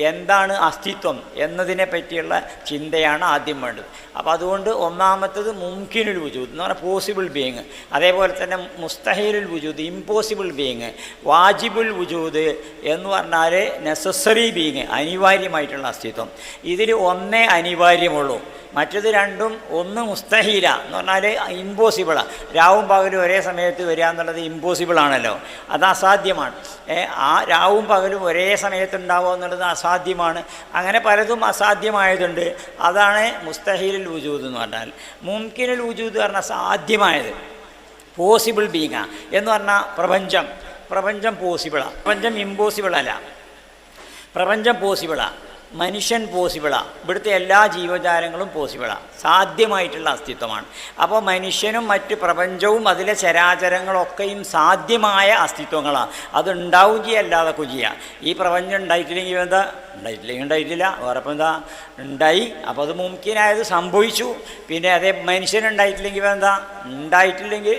എന്താണ് അസ്തിത്വം എന്നതിനെ പറ്റിയുള്ള ചിന്തയാണ് ആദ്യം വേണ്ടത്. അപ്പോൾ അതുകൊണ്ട് ഒന്നാമത്തത് മുംകിനുൽ വുജൂദ് എന്ന് പറഞ്ഞാൽ പോസിബിൾ ബീയിങ്, അതേപോലെ തന്നെ മുസ്തഹീലുൽ വുജൂദ് ഇമ്പോസിബിൾ ബീയിങ്, വാജിബുൽ വുജൂദ് എന്ന് പറഞ്ഞാൽ നെസസറി ബീയിങ് അനിവാര്യമായിട്ടുള്ള അസ്തിത്വം. ഇതിൽ ഒന്നേ അനിവാര്യമുള്ളൂ, മറ്റത് രണ്ടും ഒന്ന് മുസ്തഹീല എന്ന് പറഞ്ഞാൽ ഇമ്പോസിബിളാണ്. രാവും പകലും ഒരേ സമയത്ത് വരിക എന്നുള്ളത് ഇമ്പോസിബിളാണല്ലോ, അത് അസാധ്യമാണ്. ആ രാവും പകലും ഒരേ സമയത്ത് ഉണ്ടാവുക എന്നുള്ളത് അസാധ്യമാണ്. അങ്ങനെ പലതും അസാധ്യമായതുണ്ട്, അതാണ് മുസ്തഹീലുൽ വുജൂദ് എന്ന് പറഞ്ഞാൽ. മുംകിനുൽ വുജൂദ് പറഞ്ഞാൽ സാധ്യമായത്, പോസിബിൾ ബീങ് എന്ന് പറഞ്ഞാൽ പ്രപഞ്ചം പോസിബിളാണ്, പ്രപഞ്ചം ഇമ്പോസിബിളല്ല. പ്രപഞ്ചം പോസിബിളാണ്, മനുഷ്യൻ പോസിബിളാണ്, ഇവിടുത്തെ എല്ലാ ജീവജാലങ്ങളും പോസിബിളാണ്, സാധ്യമായിട്ടുള്ള അസ്തിത്വമാണ്. അപ്പോൾ മനുഷ്യനും മറ്റ് പ്രപഞ്ചവും അതിലെ ചരാചരങ്ങളൊക്കെയും സാധ്യമായ അസ്തിത്വങ്ങളാണ്. അതുണ്ടാവും ചെയ്യുക, അല്ലാതൊക്കെ ചെയ്യുക. ഈ പ്രപഞ്ചം ഉണ്ടായിട്ടില്ലെങ്കിൽ എന്താ, ഉണ്ടായിട്ടില്ല, വേറെ ഇപ്പം എന്താ ഉണ്ടായി, അപ്പോൾ അത് മുംകിനായത് സംഭവിച്ചു. പിന്നെ അതേ മനുഷ്യനുണ്ടായിട്ടില്ലെങ്കിൽ എന്താ, ഉണ്ടായിട്ടില്ലെങ്കിൽ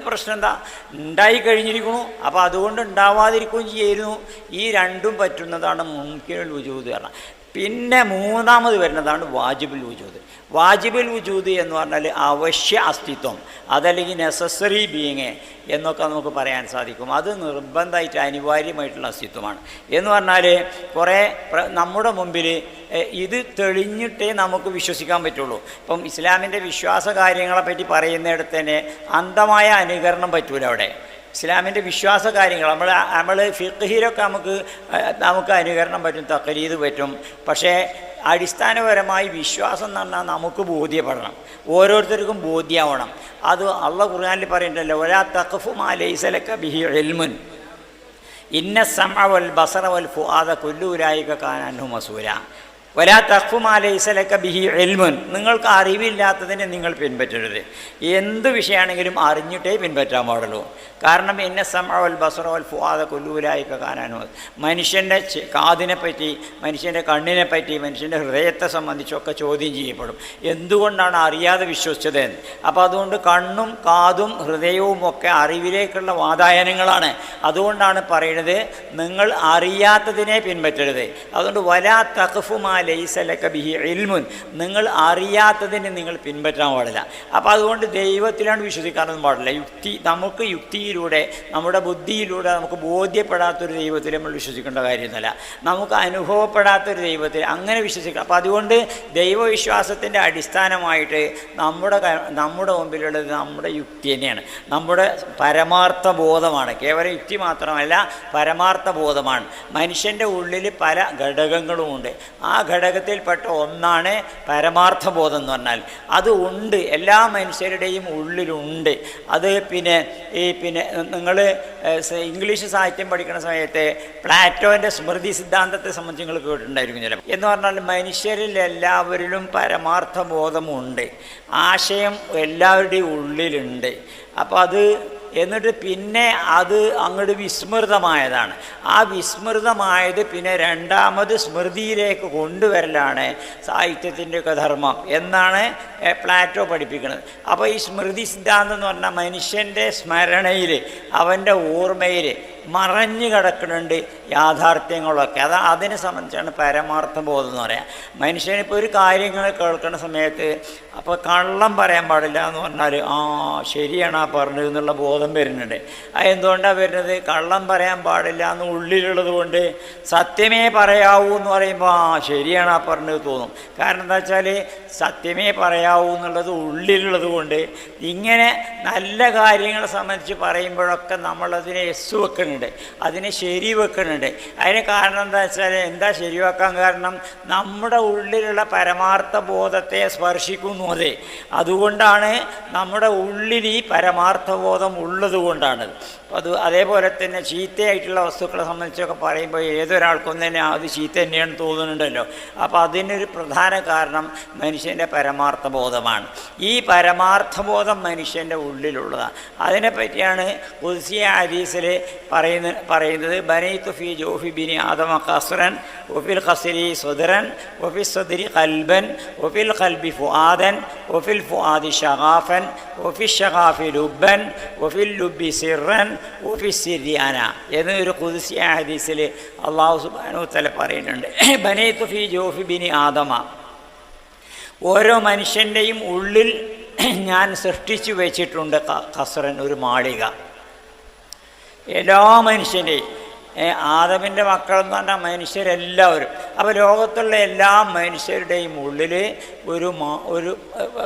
പ്രശ്നം എന്താ, ഉണ്ടായി കഴിഞ്ഞിരിക്കണു, അപ്പോൾ അതുകൊണ്ട് ഉണ്ടാവാതിരിക്കുകയും ചെയ്യായിരുന്നു. ഈ രണ്ടും പറ്റുന്നതാണ് മുംകിനുൽ വുജൂദ് പറഞ്ഞാൽ. പിന്നെ മൂന്നാമത് വരുന്നതാണ് വാജിബുൽ വുജൂദ്. വാജിബുൽ വുജൂദ് എന്ന് പറഞ്ഞാൽ അവശ്യ അസ്തിത്വം, അതല്ലെങ്കിൽ നെസസറി ബീയിങ് എന്നൊക്കെ നമുക്ക് പറയാൻ സാധിക്കും. അത് നിർബന്ധമായിട്ട് അനിവാര്യമായിട്ടുള്ള അസ്തിത്വമാണ് എന്ന് പറഞ്ഞാൽ കുറേ നമ്മുടെ മുമ്പിൽ ഇത് തെളിഞ്ഞിട്ടേ നമുക്ക് വിശ്വസിക്കാൻ പറ്റുള്ളൂ. ഇപ്പം ഇസ്ലാമിൻ്റെ വിശ്വാസ കാര്യങ്ങളെപ്പറ്റി പറയുന്നിടത്ത് തന്നെ അന്ധമായ അനുകരണം പറ്റൂല. അവിടെ ഇസ്ലാമിൻ്റെ വിശ്വാസ കാര്യങ്ങൾ നമ്മൾ ഫിഖ്ഹിലൊക്കെ നമുക്ക് അനുകരണം പറ്റും, തഖ്ലീദ് പറ്റും. പക്ഷേ അടിസ്ഥാനപരമായി വിശ്വാസം എന്ന് പറഞ്ഞാൽ നമുക്ക് ബോധ്യപ്പെടണം, ഓരോരുത്തർക്കും ബോധ്യമാവണം. അത് അള്ളാഹ് ഖുർആനിൽ പറയുന്നുണ്ടല്ലോ, വലാ തഖ്ഫു മാ ലൈസ ലക ബിഹി ഇൽമുൻ ഇന്ന സമഅ വൽ ബസറ വൽ ഫുആദ കുല്ലു ഉലൈക കാന അൻഹു മസൂല. വലാ തഖ്ഫു മാ ലൈസ ലക ബിഹി ഇൽമുൻ, നിങ്ങൾക്ക് അറിവില്ലാത്തതിനെ നിങ്ങൾ പിൻപറ്റരുത്. എന്ത് വിഷയമാണെങ്കിലും അറിഞ്ഞിട്ടേ പിൻപറ്റാൻ പാടുള്ളൂ. കാരണം ഇന്ന സമഅ വൽ ബസറ വൽ ഫുആദ കുല്ലു ഉലൈക കാന അൻഹു, മനുഷ്യൻ്റെ കാതിനെപ്പറ്റി, മനുഷ്യൻ്റെ കണ്ണിനെപ്പറ്റി, മനുഷ്യൻ്റെ ഹൃദയത്തെ സംബന്ധിച്ചൊക്കെ ചോദ്യം ചെയ്യപ്പെടും. എന്തുകൊണ്ടാണ് അറിയാതെ വിശ്വസിച്ചതെന്ന്. അപ്പോൾ അതുകൊണ്ട് കണ്ണും കാതും ഹൃദയവും ഒക്കെ അറിവിലേക്കുള്ള വാതായനങ്ങളാണ്. അതുകൊണ്ടാണ് പറയുന്നത് നിങ്ങൾ അറിയാത്തതിനെ പിൻപറ്റരുത്. അതുകൊണ്ട് വലാ തഖ്ഫു മാ ലൈസ ലക ബിഹി ഇൽമുൻ, നിങ്ങൾ അറിയാത്തതിനെ നിങ്ങൾ പിൻപറ്റാൻ പാടില്ല. അപ്പോൾ അതുകൊണ്ട് ദൈവത്തിലാണ് വിശ്വസിക്കാനൊന്നും പാടില്ല. നമുക്ക് യുക്തിയിലൂടെ നമ്മുടെ ബുദ്ധിയിലൂടെ നമുക്ക് ബോധ്യപ്പെടാത്തൊരു ദൈവത്തിൽ നമ്മൾ വിശ്വസിക്കേണ്ട കാര്യമൊന്നുമല്ല. നമുക്ക് അനുഭവപ്പെടാത്തൊരു ദൈവത്തിൽ അങ്ങനെ വിശ്വസിക്കണം. അപ്പോൾ അതുകൊണ്ട് ദൈവവിശ്വാസത്തിൻ്റെ അടിസ്ഥാനമായിട്ട് നമ്മുടെ മുമ്പിലുള്ളത് നമ്മുടെ യുക്തി തന്നെയാണ്, നമ്മുടെ പരമാർത്ഥ ബോധമാണ്. കേവലം യുക്തി മാത്രമല്ല, പരമാർത്ഥ ബോധമാണ്. മനുഷ്യൻ്റെ ഉള്ളിൽ പല ഘടകങ്ങളുമുണ്ട്. ആ ഘടകത്തിൽപ്പെട്ട ഒന്നാണ് പരമാർത്ഥ ബോധം എന്ന് പറഞ്ഞാൽ. അത് ഉണ്ട്, എല്ലാ മനുഷ്യരുടെയും ഉള്ളിലുണ്ട്. അത് പിന്നെ നിങ്ങൾ ഇംഗ്ലീഷ് സാഹിത്യം പഠിക്കുന്ന സമയത്ത് പ്ലാറ്റോൻ്റെ സ്മൃതി സിദ്ധാന്തത്തെ സംബന്ധിച്ച് നിങ്ങൾ കേട്ടിട്ടുണ്ടായിരിക്കും ചിലപ്പോൾ. എന്ന് പറഞ്ഞാൽ മനുഷ്യരിൽ എല്ലാവരിലും പരമാർത്ഥ ബോധമുണ്ട്, ആശയം എല്ലാവരുടെയും ഉള്ളിലുണ്ട്. അപ്പോൾ അത് എന്നിട്ട് പിന്നെ അത് അങ്ങോട്ട് വിസ്മൃതമായതാണ്. ആ വിസ്മൃതമായത് പിന്നെ രണ്ടാമത് സ്മൃതിയിലേക്ക് കൊണ്ടുവരലാണ് സാഹിത്യത്തിൻ്റെയൊക്കെ ധർമ്മം എന്നാണ് പ്ലാറ്റോ പഠിപ്പിക്കുന്നത്. അപ്പോൾ ഈ സ്മൃതി സിദ്ധാന്തം എന്ന് പറഞ്ഞാൽ മനുഷ്യൻ്റെ സ്മരണയിൽ, അവൻ്റെ ഓർമ്മയിൽ മറഞ്ഞു കിടക്കുന്നുണ്ട് യാഥാർത്ഥ്യങ്ങളൊക്കെ. അതിനെ സംബന്ധിച്ചാണ് പരമാർത്ഥ ബോധം എന്ന് പറയാം. മനുഷ്യനിപ്പോൾ ഒരു കാര്യങ്ങൾ കേൾക്കുന്ന സമയത്ത് അപ്പോൾ കള്ളം പറയാൻ പാടില്ല എന്ന് പറഞ്ഞാൽ ശരിയാണ് ആ പറഞ്ഞത് എന്നുള്ള ബോധം വരുന്നുണ്ട്. അതെന്തുകൊണ്ടാണ് വരുന്നത്? കള്ളം പറയാൻ പാടില്ല എന്ന് ഉള്ളിലുള്ളത് കൊണ്ട് സത്യമേ പറയാവൂ എന്ന് പറയുമ്പോൾ ശരിയാണ് ആ പറഞ്ഞത് തോന്നും. കാരണം എന്താ വെച്ചാൽ സത്യമേ പറയാവൂ എന്നുള്ളത് ഉള്ളിലുള്ളത് കൊണ്ട് ഇങ്ങനെ നല്ല കാര്യങ്ങളെ സംബന്ധിച്ച് പറയുമ്പോഴൊക്കെ നമ്മളതിനെ എസ് വെക്കുന്നുണ്ട്, അതിനെ ശരി വെക്കുന്നുണ്ട്. അതിന് കാരണം എന്താ വെച്ചാൽ, എന്താ ശരിവെക്കാൻ കാരണം? നമ്മുടെ ഉള്ളിലുള്ള പരമാർത്ഥ ബോധത്തെ സ്പർശിക്കുന്നു. അതെ, അതുകൊണ്ടാണ് നമ്മുടെ ഉള്ളിൽ ഈ പരമാർത്ഥ ബോധം ഉള്ളത് കൊണ്ടാണ്. അതേപോലെ തന്നെ ചീത്തയായിട്ടുള്ള വസ്തുക്കളെ സംബന്ധിച്ചൊക്കെ പറയുമ്പോൾ ഏതൊരാൾക്കും തന്നെ അത് ചീത്ത തന്നെയാണ് തോന്നുന്നുണ്ടല്ലോ. അപ്പോൾ അതിനൊരു പ്രധാന കാരണം മനുഷ്യൻ്റെ പരമാർത്ഥ ബോധമാണ്. ഈ പരമാർത്ഥ ബോധം മനുഷ്യൻ്റെ ഉള്ളിലുള്ളതാണ്. അതിനെപ്പറ്റിയാണ് ഖുദ്സിയ ഹദീസിൽ പറയുന്നത് ബനൈതു ഫീ ജൗഫി ബിനി ആദമ ഖസ്റൻ വഫിൽ ഖസ്രി സദ്റൻ വഫിൽ സദ്രി ഖൽബൻ വഫിൽ ഖൽബി ഫുആദൻ വഫിൽ ഫുആദി ശഗാഫൻ വഫിൽ ശഗാഫി ലുബ്ബൻ വഫിൽ ലുബ്ബി സിർറൻ ഒഫിസിരിയാന എന്നൊരു ഖുദ്സിയ ഹദീസിൽ അള്ളാഹു സുബ്ഹാനഹു വ തആല പറയുന്നുണ്ട്. ബനൈതു ഫീ ജൗഫി ബിനി ആദമ, ഓരോ മനുഷ്യൻ്റെയും ഉള്ളിൽ ഞാൻ സൃഷ്ടിച്ചു വെച്ചിട്ടുണ്ട് ഖസ്റൻ, ഒരു മാളിക. എല്ലാ മനുഷ്യൻ്റെയും, ആദമിൻ്റെ മക്കളെന്ന് പറഞ്ഞാൽ മനുഷ്യരെല്ലാവരും. അപ്പോൾ ലോകത്തുള്ള എല്ലാ മനുഷ്യരുടെയും ഉള്ളിൽ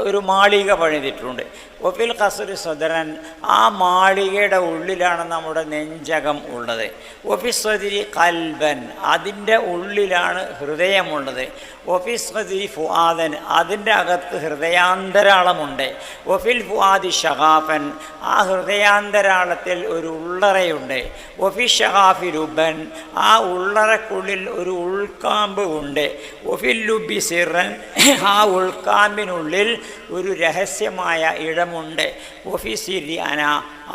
ഒരു മാളിക പണിതിട്ടുണ്ട്. ഒഫിൽ ഖസ്റി സദറൻ, ആ മാളികയുടെ ഉള്ളിലാണ് നമ്മുടെ നെഞ്ചകം ഉള്ളത്. ഒഫി സദരി കൽബൻ, അതിൻ്റെ ഉള്ളിലാണ് ഹൃദയമുള്ളത്. ഒഫി സദരി ഫുആദൻ, അതിൻ്റെ അകത്ത് ഹൃദയാന്തരാളമുണ്ട്. ഒഫിൽ ഫുആദി ഷഗാഫൻ, ആ ഹൃദയാന്തരാളത്തിൽ ഒരു ഉള്ളറയുണ്ട്. ഒഫി ഷഗാഫി ലുബൻ, ആ ഉള്ളറക്കുള്ളിൽ ഒരു ഉൾക്കാമ്പ് ഉണ്ട്. ഒഫിൽ ലുബി സിറൻ, ആ ഉൾക്കാമ്പിനുള്ളിൽ ഒരു രഹസ്യമായ ഇടമുണ്ട്. ഒഫിസിരിയാന,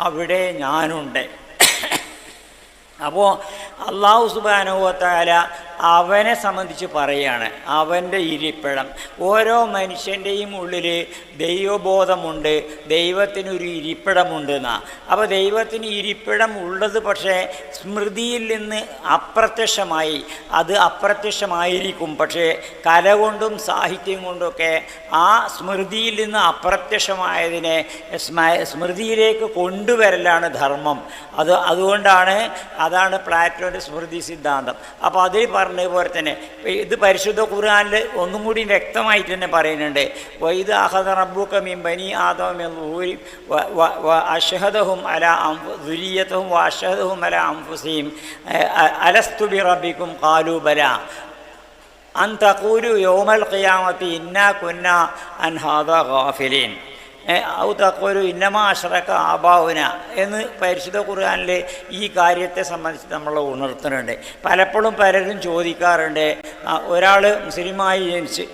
അവിടെ ഞാനുണ്ട്. അപ്പോൾ അല്ലാഹു സുബ്ഹാനഹു വ തആല അവനെ സംബന്ധിച്ച് പറയുകയാണ്, അവൻ്റെ ഇരിപ്പിടം. ഓരോ മനുഷ്യൻ്റെയും ഉള്ളിൽ ദൈവബോധമുണ്ട്, ദൈവത്തിനൊരു ഇരിപ്പിടമുണ്ട് എന്നാണ്. അപ്പോൾ ദൈവത്തിന് ഇരിപ്പിടം ഉള്ളത് പക്ഷേ സ്മൃതിയിൽ നിന്ന് അപ്രത്യക്ഷമായി, അത് അപ്രത്യക്ഷമായിരിക്കും. പക്ഷേ കല കൊണ്ടും സാഹിത്യം കൊണ്ടുമൊക്കെ ആ സ്മൃതിയിൽ നിന്ന് അപ്രത്യക്ഷമായതിനെ സ്മൃതിയിലേക്ക് കൊണ്ടുവരലാണ് ധർമ്മം. അതാണ് പ്ലാറ്റോൻ്റെ സ്മൃതി സിദ്ധാന്തം. അപ്പോൾ അതിൽ പറഞ്ഞതുപോലെ തന്നെ ഇത് പരിശുദ്ധ ഖുർആനിൽ ഒന്നും കൂടി വ്യക്തമായിട്ട് തന്നെ പറയുന്നുണ്ട്. വൈദ് അഖദ റബ്ബുക മിൻ ബനി ആദമ മിൻ ളുഹൂരി വഅശ്ഹദഹും അലാ ദുരിയതഹും വഅശ്ഹദഹും അലാ അൻഫുസിഹിം അലസ്തു ബിറബ്ബിക്കും ഖാലൂ ബലാ അൻ തഖൂലു യൗമൽ ഖിയാമത്തി ഇന്നാ കുന്നാ അൻ ഹാദാ ഗാഫിലീൻ ഔ തഖൂലു ഇന്നമാ അശ്റക ആബാഉന എന്ന് പരിശുദ്ധ ഖുർആനിൽ ഈ കാര്യത്തെ സംബന്ധിച്ച് നമ്മൾ ഉണർത്തുന്നുണ്ട്. പലപ്പോഴും പലരും ചോദിക്കാറുണ്ട്, ഒരാൾ മുസ്ലിമായി ജനിച്ച്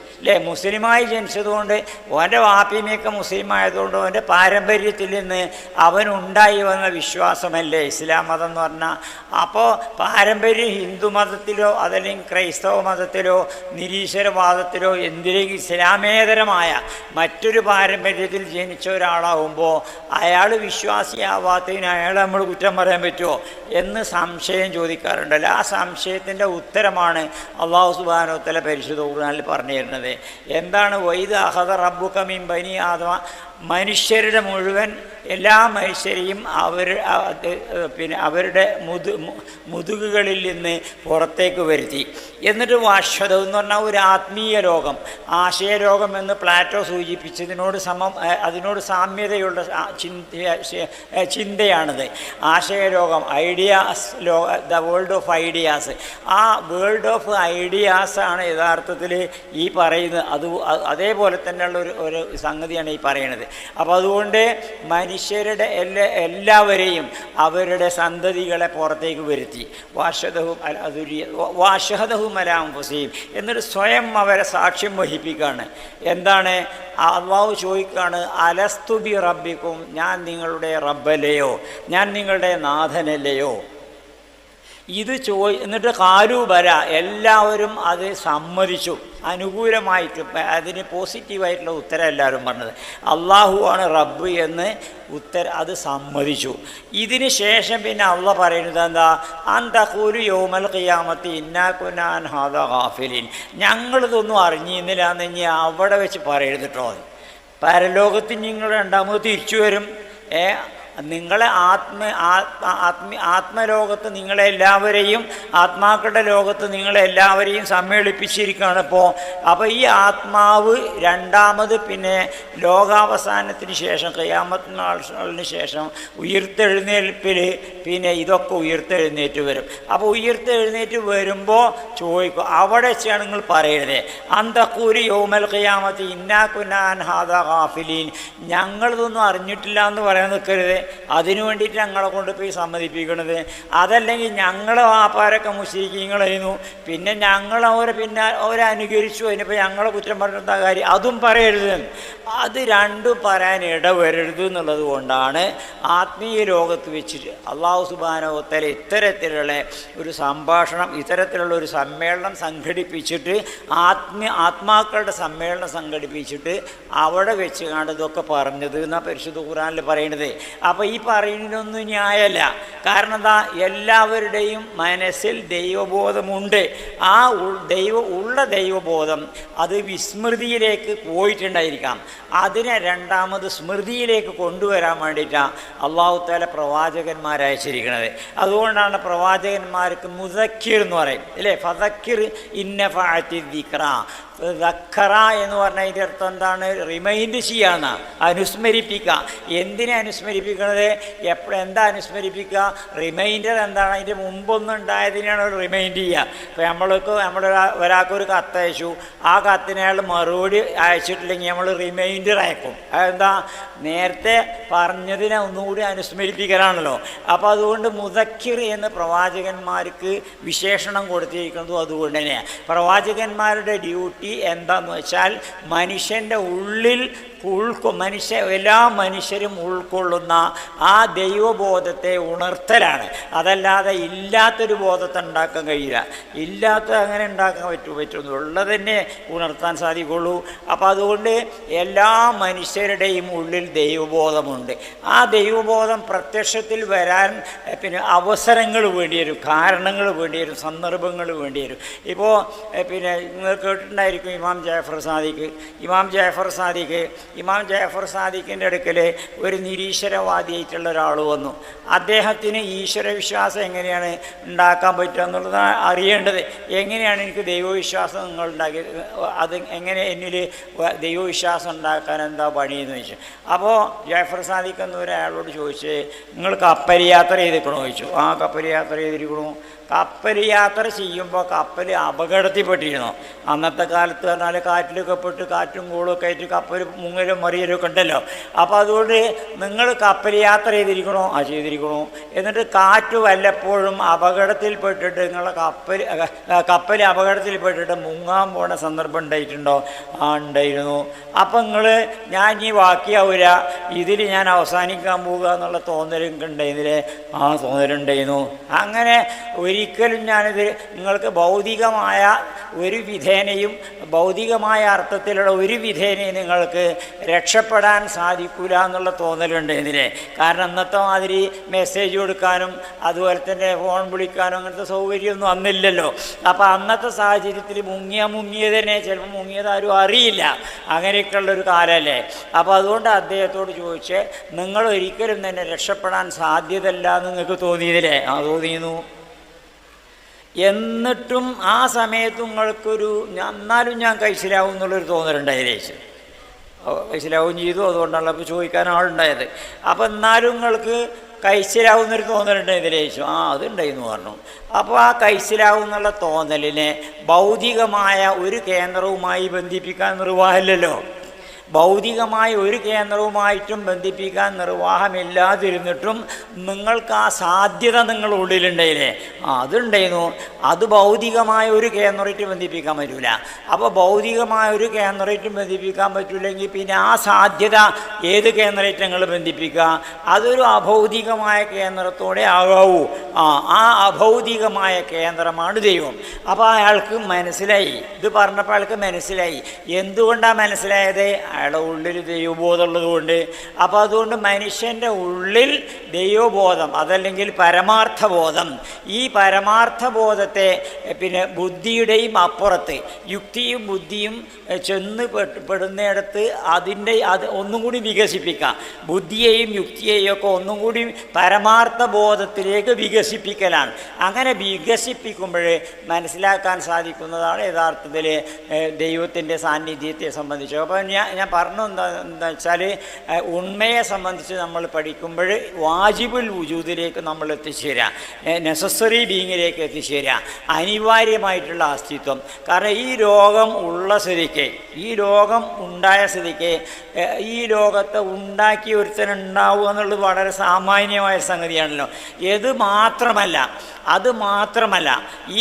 മുസ്ലിമായി ജനിച്ചതുകൊണ്ട് ഓൻ്റെ വാപ്പിമയൊക്കെ മുസ്ലിമായതുകൊണ്ട് ഓൻ്റെ പാരമ്പര്യത്തിൽ നിന്ന് അവനുണ്ടായി വന്ന വിശ്വാസമല്ലേ ഇസ്ലാം മതം എന്ന് പറഞ്ഞാൽ. അപ്പോൾ പാരമ്പര്യം ഹിന്ദു മതത്തിലോ അതല്ലെങ്കിൽ ക്രൈസ്തവ മതത്തിലോ നിരീശ്വരവാദത്തിലോ എന്തിലെങ്കിലും ഇസ്ലാമേതരമായ മറ്റൊരു പാരമ്പര്യത്തിൽ ജനിച്ച ഒരാളാവുമ്പോൾ അയാൾ വിശ്വാസിയാവാത്തതിന് അയാളെ നമ്മൾ കുറ്റം പറയാൻ പറ്റുമോ എന്ന് സംശയം ചോദിക്കാറുണ്ടല്ലോ. ആ സംശയത്തിൻ്റെ ഉത്തരമാണ് അല്ലാഹു സുബ്ഹാനഹു വ തആല പരിശുദ്ധ ഖുർആനിൽ പറഞ്ഞു തരുന്നത്. എന്താണ്? വൈദ അഖദ റബ്ബുക മിൻ ബനി ആദമ, മനുഷ്യരുടെ മുഴുവൻ എല്ലാ മനുഷ്യരെയും അവരുടെ മുതുകുകളിൽ നിന്ന് പുറത്തേക്ക് വരുത്തി. എന്നിട്ട് വാശ്വതം എന്ന് പറഞ്ഞാൽ ഒരു ആത്മീയ ലോകം, ആശയലോകം എന്ന് പ്ലാറ്റോ സൂചിപ്പിച്ചതിനോട് അതിനോട് സാമ്യതയുള്ള ചിന്തയാണിത്. ആശയലോകം, ideas the world of ideas. ആ വേൾഡ് ഓഫ് ഐഡിയാസാണ് യഥാർത്ഥത്തിൽ ഈ പറയുന്നത്. അതേപോലെ തന്നെയുള്ള ഒരു സംഗതിയാണ് ഈ പറയുന്നത്. അപ്പോൾ അതുകൊണ്ട് മനുഷ്യരുടെ എല്ലാവരെയും അവരുടെ സന്തതികളെ പുറത്തേക്ക് വരുത്തി. വാഷഹദഹും അലാ അൻഫുസിഹിം, എന്നിട്ട് സ്വയം അവരെ സാക്ഷ്യം വഹിപ്പിക്കുകയാണ്. എന്താണ്? അല്ലാഹു ചോദിക്കുകയാണ്, അലസ്തു ബി റബ്ബിക്കും, ഞാൻ നിങ്ങളുടെ റബ്ബല്ലയോ, ഞാൻ നിങ്ങളുടെ നാഥനല്ലയോ? ഇത് എന്നിട്ട് കാലൂബല, എല്ലാവരും അത് സമ്മതിച്ചു. അനുകൂലമായിട്ട് അതിന് പോസിറ്റീവായിട്ടുള്ള ഉത്തരം എല്ലാവരും പറഞ്ഞത് അള്ളാഹു ആണ് റബ്ബ് എന്ന് അത് സമ്മതിച്ചു. ഇതിന് ശേഷം പിന്നെ അള്ളാഹ് പറയുന്നത് എന്താ? അൻ തഖൂലു യൗമൽ ഖിയാമത്തി ഇന്നാ കുന്നാ അൻ ഹാദാ ഗാഫിലീൻ, ഞങ്ങളിതൊന്നും അറിഞ്ഞിരുന്നില്ല എന്ന് ഇനി അവിടെ വെച്ച് പറയരുത് കേട്ടോ. പരലോകത്ത് നിങ്ങൾ രണ്ടാമത് തിരിച്ചു വരും. നിങ്ങളെ ആത്മലോകത്ത് നിങ്ങളെല്ലാവരെയും, ആത്മാക്കളുടെ ലോകത്ത് നിങ്ങളെല്ലാവരെയും സമ്മേളിപ്പിച്ചിരിക്കുകയാണ് അപ്പോൾ ഈ ആത്മാവ് രണ്ടാമത് പിന്നെ ലോകാവസാനത്തിന് ശേഷം ഖിയാമത്ത് നാളിന് ശേഷം ഉയർത്തെഴുന്നേൽപ്പിൽ പിന്നെ ഇതൊക്കെ ഉയർത്തെഴുന്നേറ്റ് വരും. അപ്പോൾ ഉയർത്തെഴുന്നേറ്റ് വരുമ്പോൾ ചോദിക്കും, അവിടെ വെച്ചാണ് നിങ്ങൾ പറയരുത് അന്തഖൂലു യൗമൽ ഖിയാമത്തി ഇന്നാ കുന്നാ അൻ ഹാദാ ഗാഫിലീൻ, ഞങ്ങളിതൊന്നും അറിഞ്ഞിട്ടില്ല എന്ന് പറയാൻ നിൽക്കരുത്. അതിനു വേണ്ടിയിട്ട് ഞങ്ങളെ കൊണ്ടുപോയി സമ്മതിപ്പിക്കണത്. അതല്ലെങ്കിൽ ഞങ്ങളെ വാപ്പാരൊക്കെ മുശ്രിക്കീങ്ങളായിരുന്നു, പിന്നെ അവരെ അനുകരിച്ചു, അതിനിപ്പോൾ ഞങ്ങളെ കുറ്റം പറഞ്ഞിരുന്ന കാര്യം അതും പറയരുത്. അത് രണ്ടും പറയാൻ ഇടവരരുത് എന്നുള്ളത് കൊണ്ടാണ് ആത്മീയ ലോകത്ത് വെച്ചിട്ട് അല്ലാഹു സുബ്ഹാനഹു വ തആല ഇത്തരത്തിലുള്ള ഒരു സംഭാഷണം, ഇത്തരത്തിലുള്ള ഒരു സമ്മേളനം സംഘടിപ്പിച്ചിട്ട് ആത്മാക്കളുടെ സമ്മേളനം സംഘടിപ്പിച്ചിട്ട് അവിടെ വെച്ച് കണ്ട് ഇതൊക്കെ പറഞ്ഞത് എന്നാണ് പരിശുദ്ധ ഖുർആനിൽ പറയുന്നത്. അപ്പോൾ അപ്പോൾ ഈ പറയുന്നതിനൊന്നും ന്യായമല്ല. കാരണം എന്താ, എല്ലാവരുടെയും മനസ്സിൽ ദൈവബോധമുണ്ട്. ആ ഉള്ള ദൈവബോധം അത് വിസ്മൃതിയിലേക്ക് പോയിട്ടുണ്ടായിരിക്കാം. അതിനെ രണ്ടാമത് സ്മൃതിയിലേക്ക് കൊണ്ടുവരാൻ വേണ്ടിയിട്ടാണ് അള്ളാഹു തആല പ്രവാചകന്മാരെ അയച്ചിരിക്കുന്നത്. അതുകൊണ്ടാണ് പ്രവാചകന്മാർക്ക് മുദക്കിർ എന്ന് പറയും അല്ലേ. ഫദക്കിർ ഇന്നഫഅത്തി ദിക്റ. ദക്കറ എന്ന് പറഞ്ഞാൽ അതിൻ്റെ അർത്ഥം എന്താണ്? റിമൈൻഡ് ചെയ്യാന്ന്, അനുസ്മരിപ്പിക്കുക. എന്തിനെ അനുസ്മരിപ്പിക്കുന്നത്? എന്താ അനുസ്മരിപ്പിക്കുക? റിമൈൻഡർ എന്താണ്? അതിൻ്റെ മുമ്പൊന്നും ഉണ്ടായതിനാണ് റിമൈൻഡ് ചെയ്യുക. ഇപ്പോൾ നമ്മൾ ഒരാൾക്കൊരു കത്തയച്ചു, ആ കത്തിന് അയാൾ മറുപടി അയച്ചിട്ടില്ലെങ്കിൽ നമ്മൾ റിമൈൻഡർ അയക്കും. അതെന്താ? നേരത്തെ പറഞ്ഞതിനെ ഒന്നുകൂടി അനുസ്മരിപ്പിക്കലാണല്ലോ. അപ്പോൾ അതുകൊണ്ട് മുദക്കിർ എന്ന് പ്രവാചകന്മാർക്ക് വിശേഷണം കൊടുത്തിരിക്കുന്നതും അതുകൊണ്ട് തന്നെയാണ്. പ്രവാചകന്മാരുടെ ഡ്യൂട്ടി എന്താണെന്ന് വെച്ചാൽ മനുഷ്യൻ്റെ ഉള്ളിൽ എല്ലാ മനുഷ്യരും ഉൾക്കൊള്ളുന്ന ആ ദൈവബോധത്തെ ഉണർത്തലാണ്. അതല്ലാതെ ഇല്ലാത്തൊരു ബോധത്തെ ഉണ്ടാക്കാൻ കഴിയില്ല. ഇല്ലാത്ത അങ്ങനെ ഉണ്ടാക്കാൻ പറ്റുന്നു, ഉള്ളത് തന്നെ ഉണർത്താൻ സാധിക്കുള്ളൂ. അപ്പോൾ അതുകൊണ്ട് എല്ലാ മനുഷ്യരുടെയും ഉള്ളിൽ ദൈവബോധമുണ്ട്. ആ ദൈവബോധം പ്രത്യക്ഷത്തിൽ വരാൻ പിന്നെ അവസരങ്ങൾ വേണ്ടി വരും, കാരണങ്ങൾ വേണ്ടി വരും, സന്ദർഭങ്ങൾ വേണ്ടി വരും. ഇപ്പോൾ പിന്നെ നിങ്ങൾ കേട്ടിട്ടുണ്ടായിരിക്കും ഇമാം ജാഫർ സാദിഖിൻ്റെ അടുക്കൽ ഒരു നിരീശ്വരവാദിയായിട്ടുള്ള ഒരാൾ വന്നു. അദ്ദേഹത്തിന് ഈശ്വരവിശ്വാസം എങ്ങനെയാണ് ഉണ്ടാക്കാൻ പറ്റുക എന്നുള്ളത് അറിയേണ്ടത്. എങ്ങനെയാണ് എനിക്ക് ദൈവവിശ്വാസം നിങ്ങൾ ഉണ്ടാക്കി, അത് എങ്ങനെ എന്നിൽ ദൈവവിശ്വാസം ഉണ്ടാക്കാൻ എന്താ പണിയെന്ന് ചോദിച്ചു. അപ്പോൾ ജാഫർ സാദിഖ് എന്നൊരാളോട് ചോദിച്ച്, നിങ്ങൾ കപ്പൽ യാത്ര ചെയ്തിരിക്കണോ ചോദിച്ചു. ആ കപ്പൽ യാത്ര ചെയ്തിരിക്കണോ. കപ്പൽ യാത്ര ചെയ്യുമ്പോൾ കപ്പൽ അപകടത്തിൽപ്പെട്ടിരുന്നു. അന്നത്തെ കാലത്ത് പറഞ്ഞാൽ കാറ്റിലൊക്കെ പെട്ട് കാറ്റും കൂളൊക്കെ ആയിട്ട് കപ്പൽ മുങ്ങലും മറിയലൊക്കെ ഉണ്ടല്ലോ. അപ്പോൾ അതുകൊണ്ട് നിങ്ങൾ കപ്പൽ യാത്ര ചെയ്തിരിക്കണോ? ആ ചെയ്തിരിക്കണോ. എന്നിട്ട് കാറ്റ് വല്ലപ്പോഴും അപകടത്തിൽപ്പെട്ടിട്ട് നിങ്ങളെ കപ്പൽ അപകടത്തിൽപ്പെട്ടിട്ട് മുങ്ങാൻ പോണ സന്ദർഭം ഉണ്ടായിട്ടുണ്ടോ? ആ ഉണ്ടായിരുന്നു. അപ്പം ഞാൻ ഇനി ബാക്കിയാവില്ല, ഇതിൽ ഞാൻ അവസാനിക്കാൻ പോവുക എന്നുള്ള തോന്നലൊക്കെ ഉണ്ടായിരുന്നില്ലേ? ആ തോന്നലുണ്ടായിരുന്നു. അങ്ങനെ ഒരിക്കലും ഞാനിത് നിങ്ങൾക്ക് ഭൗതികമായ ഒരു വിധേനയും ഭൗതികമായ അർത്ഥത്തിലുള്ള ഒരു വിധേനയും നിങ്ങൾക്ക് രക്ഷപ്പെടാൻ സാധിക്കില്ല എന്നുള്ള തോന്നലുണ്ട് ഇതിനെ. കാരണം അന്നത്തെ മാതിരി മെസ്സേജ് കൊടുക്കാനും അതുപോലെ തന്നെ ഫോൺ വിളിക്കാനും അങ്ങനത്തെ സൗകര്യമൊന്നും അന്നില്ലല്ലോ. അപ്പോൾ അന്നത്തെ സാഹചര്യത്തിൽ മുങ്ങിയതിനെ ചിലപ്പോൾ മുങ്ങിയതാരും അറിയില്ല. അങ്ങനെയൊക്കെയുള്ളൊരു കാലമല്ലേ. അപ്പോൾ അതുകൊണ്ട് അദ്ദേഹത്തോട് ചോദിച്ച്, നിങ്ങൾ ഒരിക്കലും തന്നെ രക്ഷപ്പെടാൻ സാധ്യതയില്ല എന്ന് നിങ്ങൾക്ക് തോന്നിയതില്ലേ? ആ തോന്നിയിരുന്നു. എന്നിട്ടും ആ സമയത്ത് എന്നാലും ഞാൻ കഴിച്ചിലാവും എന്നുള്ളൊരു തോന്നലുണ്ടായിരുന്നു. കഴിച്ചിലാവും ചെയ്തു. അതുകൊണ്ടാണല്ലോ അപ്പോൾ ചോദിക്കാൻ ആളുണ്ടായത്. അപ്പോൾ എന്നാലും നിങ്ങൾക്ക് കഴിച്ചിലാവുന്നൊരു തോന്നലുണ്ടായതിലേ ചോദിച്ചു. ആ അതുണ്ടായിരുന്നു പറഞ്ഞു. അപ്പോൾ ആ കഴിച്ചിലാവും എന്നുള്ള തോന്നലിനെ ഭൗതികമായ ഒരു കേന്ദ്രവുമായി ബന്ധിപ്പിക്കാൻ നിർവാഹമില്ലല്ലോ. ഭൗതികമായ ഒരു കേന്ദ്രവുമായിട്ടും ബന്ധിപ്പിക്കാൻ നിർവാഹമില്ലാതിരുന്നിട്ടും നിങ്ങൾക്ക് ആ സാധ്യത നിങ്ങളുടെ ഉള്ളിലുണ്ടായില്ലേ? അതുണ്ടായിരുന്നു. അത് ഭൗതികമായ ഒരു കേന്ദ്രമായിട്ട് ബന്ധിപ്പിക്കാൻ പറ്റില്ല. അപ്പോൾ ഭൗതികമായ ഒരു കേന്ദ്രമായിട്ടും ബന്ധിപ്പിക്കാൻ പറ്റില്ലെങ്കിൽ പിന്നെ ആ സാധ്യത ഏത് കേന്ദ്രമായിട്ട് നിങ്ങൾ ബന്ധിപ്പിക്കുക? അതൊരു അഭൗതികമായ കേന്ദ്രത്തോടെ ആകാവൂ. ആ അഭൗതികമായ കേന്ദ്രമാണ് ദൈവം. അപ്പോൾ അയാൾക്ക് മനസ്സിലായി. ഇത് പറഞ്ഞപ്പോൾ അയാൾക്ക് മനസ്സിലായി. എന്തുകൊണ്ടാണ് മനസ്സിലായത്? അയാളുടെ ഉള്ളിൽ ദൈവബോധമുള്ളത് കൊണ്ട്. അപ്പോൾ അതുകൊണ്ട് മനുഷ്യൻ്റെ ഉള്ളിൽ ദൈവബോധം, അതല്ലെങ്കിൽ പരമാർത്ഥബോധം, ഈ പരമാർത്ഥബോധത്തെ പിന്നെ ബുദ്ധിയുടെയും അപ്പുറത്ത് യുക്തിയും ബുദ്ധിയും ചെന്ന് പെടുന്നിടത്ത് അത് ഒന്നും കൂടി വികസിപ്പിക്കാം. ബുദ്ധിയെയും യുക്തിയെയും ഒക്കെ ഒന്നും കൂടി പരമാർത്ഥബോധത്തിലേക്ക് വികസിപ്പിക്കലാണ്. അങ്ങനെ വികസിപ്പിക്കുമ്പോൾ മനസ്സിലാക്കാൻ സാധിക്കുന്നതാണ് യഥാർത്ഥത്തിൽ ദൈവത്തിൻ്റെ സാന്നിധ്യത്തെ സംബന്ധിച്ച്. അപ്പോൾ ഞാൻ പറഞ്ഞു എന്താ വെച്ചാൽ, ഉണ്മയെ സംബന്ധിച്ച് നമ്മൾ പഠിക്കുമ്പോൾ വാജിബുൽ വുജൂദിലേക്ക് നമ്മൾ എത്തിച്ചേരാം, നെസസറി ബീങ്ങിലേക്ക് എത്തിച്ചേരാം, അനിവാര്യമായിട്ടുള്ള അസ്തിത്വം. കാരണം ഈ ലോകം ഉള്ള സ്ഥിതിക്ക്, ഈ ലോകം ഉണ്ടായ സ്ഥിതിക്ക്, ഈ ലോകത്തെ ഉണ്ടാക്കി ഒരുത്തനുണ്ടാവുക എന്നുള്ളത് വളരെ സാമാന്യമായ സംഗതിയാണല്ലോ. അത് മാത്രമല്ല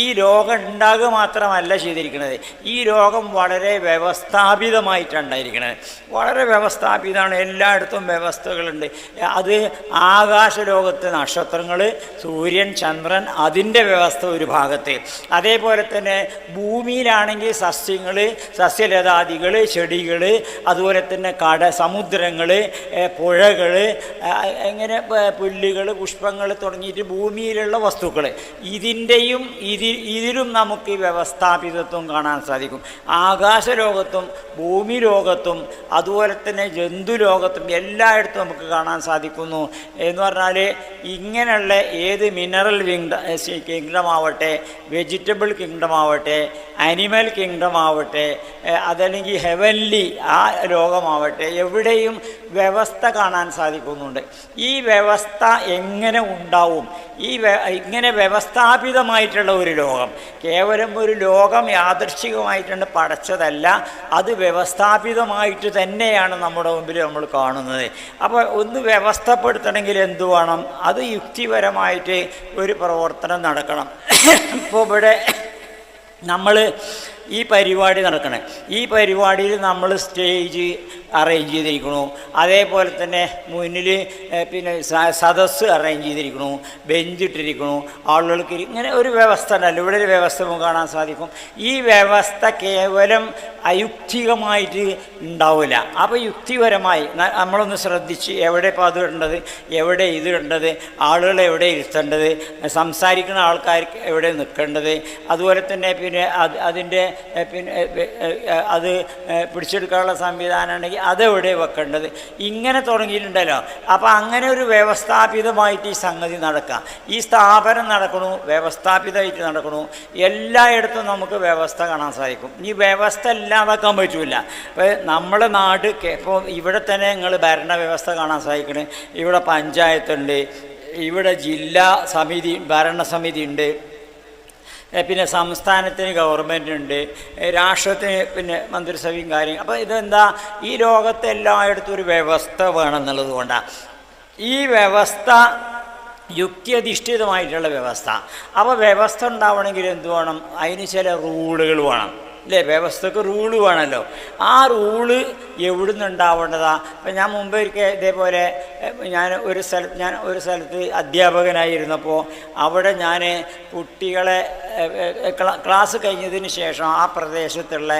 ഈ ലോകം ഉണ്ടാകുക മാത്രമല്ല ചെയ്തിരിക്കുന്നത്, ഈ ലോകം വളരെ വ്യവസ്ഥാപിതമായിട്ടുണ്ടായിരിക്കുന്നത്. വളരെ വ്യവസ്ഥാപിതമാണ്, എല്ലായിടത്തും വ്യവസ്ഥകളുണ്ട്. അത് ആകാശലോകത്ത് നക്ഷത്രങ്ങൾ, സൂര്യൻ, ചന്ദ്രൻ, അതിൻ്റെ വ്യവസ്ഥ ഒരു ഭാഗത്ത്. അതേപോലെ തന്നെ ഭൂമിയിലാണെങ്കിൽ സസ്യങ്ങൾ, സസ്യലതാദികൾ, ചെടികൾ, അതുപോലെ തന്നെ സമുദ്രങ്ങൾ, പുഴകൾ, ഇങ്ങനെ പുല്ലുകൾ, പുഷ്പങ്ങൾ തുടങ്ങിയിട്ട് ഭൂമിയിലുള്ള വസ്തുക്കൾ, ഇതിലും നമുക്ക് വ്യവസ്ഥാപിതത്വം കാണാൻ സാധിക്കും. ആകാശലോകത്തും ഭൂമി ലോകത്തും അതുപോലെ തന്നെ ജന്തുലോകത്തും എല്ലായിടത്തും നമുക്ക് കാണാൻ സാധിക്കുന്നു. എന്ന് പറഞ്ഞാൽ ഇങ്ങനെയുള്ള ഏത് മിനറൽ കിങ്ഡം ആവട്ടെ, വെജിറ്റബിൾ കിങ്ഡം ആവട്ടെ, അനിമൽ കിങ്ഡം ആവട്ടെ, അതല്ലെങ്കിൽ ഹെവൻലി ആ ലോകമാവട്ടെ, എവിടെയും വ്യവസ്ഥ കാണാൻ സാധിക്കുന്നുണ്ട്. ഈ വ്യവസ്ഥ എങ്ങനെ ഉണ്ടാവും? ഇങ്ങനെ വ്യവസ്ഥാപിതമായിട്ടുള്ള ഒരു ലോകം, കേവലം ഒരു ലോകം യാദൃശ്ചികമായിട്ടുണ്ട് പടച്ചതല്ല, അത് വ്യവസ്ഥാപിതമായിട്ട് തന്നെയാണ് നമ്മുടെ മുമ്പിൽ നമ്മൾ കാണുന്നത്. അപ്പോൾ ഒന്ന് വ്യവസ്ഥപ്പെടുത്തണമെങ്കിൽ എന്തു വേണം? അത് യുക്തിപരമായിട്ട് ഒരു പ്രവർത്തനം നടക്കണം. ഇപ്പോൾ ഇവിടെ നമ്മൾ ഈ പരിപാടി നടക്കണം. ഈ പരിപാടിയിൽ നമ്മൾ സ്റ്റേജ് അറേഞ്ച് ചെയ്തിരിക്കണു, അതേപോലെ തന്നെ മുന്നിൽ പിന്നെ സദസ്സ് അറേഞ്ച് ചെയ്തിരിക്കണു, ബെഞ്ചിട്ടിരിക്കണു, ആളുകൾക്ക് ഇങ്ങനെ ഒരു വ്യവസ്ഥ ഉണ്ടല്ലോ. ഇവിടെ ഒരു വ്യവസ്ഥ നമുക്ക് കാണാൻ സാധിക്കും. ഈ വ്യവസ്ഥ കേവലം അയുക്തികമായിട്ട് ഉണ്ടാവില്ല. അപ്പോൾ യുക്തിപരമായി നമ്മളൊന്ന് ശ്രദ്ധിച്ച് എവിടെ ഇപ്പോൾ അത് ഇടേണ്ടത്, എവിടെ ഇത് ഇടേണ്ടത്, ആളുകളെ എവിടെ ഇരുത്തേണ്ടത്, സംസാരിക്കുന്ന ആൾക്കാർക്ക് എവിടെ നിൽക്കേണ്ടത്, അതുപോലെ തന്നെ പിന്നെ അതിൻ്റെ പിന്നെ അത് പിടിച്ചെടുക്കാനുള്ള സംവിധാനം ഉണ്ടെങ്കിൽ അതെവിടെ വെക്കേണ്ടത്, ഇങ്ങനെ തുടങ്ങിയിട്ടുണ്ടല്ലോ. അപ്പോൾ അങ്ങനെ ഒരു വ്യവസ്ഥാപിതമായിട്ട് ഈ സംഗതി നടക്കാം. ഈ സ്ഥാപനം നടക്കണു, വ്യവസ്ഥാപിതമായിട്ട് നടക്കണു. എല്ലായിടത്തും നമുക്ക് വ്യവസ്ഥ കാണാൻ സാധിക്കും. ഈ വ്യവസ്ഥ ഇല്ലാതാക്കാൻ പറ്റില്ല. ഇപ്പോൾ നമ്മുടെ നാട് ഇപ്പോൾ ഇവിടെ തന്നെ നിങ്ങൾ ഭരണവ്യവസ്ഥ കാണാൻ സാധിക്കണേ. ഇവിടെ പഞ്ചായത്തുണ്ട്, ഇവിടെ ജില്ലാ സമിതി, ഭരണസമിതി ഉണ്ട്, പിന്നെ സംസ്ഥാനത്തിന് ഗവൺമെൻറ് ഉണ്ട്, രാഷ്ട്രത്തിന് പിന്നെ മന്ത്രിസഭയും കാര്യം. അപ്പോൾ ഇതെന്താ, ഈ ലോകത്ത് എല്ലായിടത്തും ഒരു വ്യവസ്ഥ വേണമെന്നുള്ളത് കൊണ്ടാണ്. ഈ വ്യവസ്ഥ യുക്തിയധിഷ്ഠിതമായിട്ടുള്ള വ്യവസ്ഥ. അപ്പോൾ വ്യവസ്ഥ ഉണ്ടാവണമെങ്കിൽ എന്ത് വേണം? അതിന് ചില റൂളുകൾ വേണം അല്ലേ? വ്യവസ്ഥക്ക് റൂള് വേണമല്ലോ. ആ റൂള് എവിടെ നിന്നുണ്ടാവേണ്ടതാണ്? ഇപ്പം ഞാൻ മുമ്പ് ഒരിക്കൽ ഇതേപോലെ ഞാൻ ഒരു സ്ഥലത്ത് അധ്യാപകനായിരുന്നപ്പോൾ അവിടെ ഞാൻ കുട്ടികളെ ക്ലാസ് കഴിഞ്ഞതിന് ശേഷം ആ പ്രദേശത്തുള്ള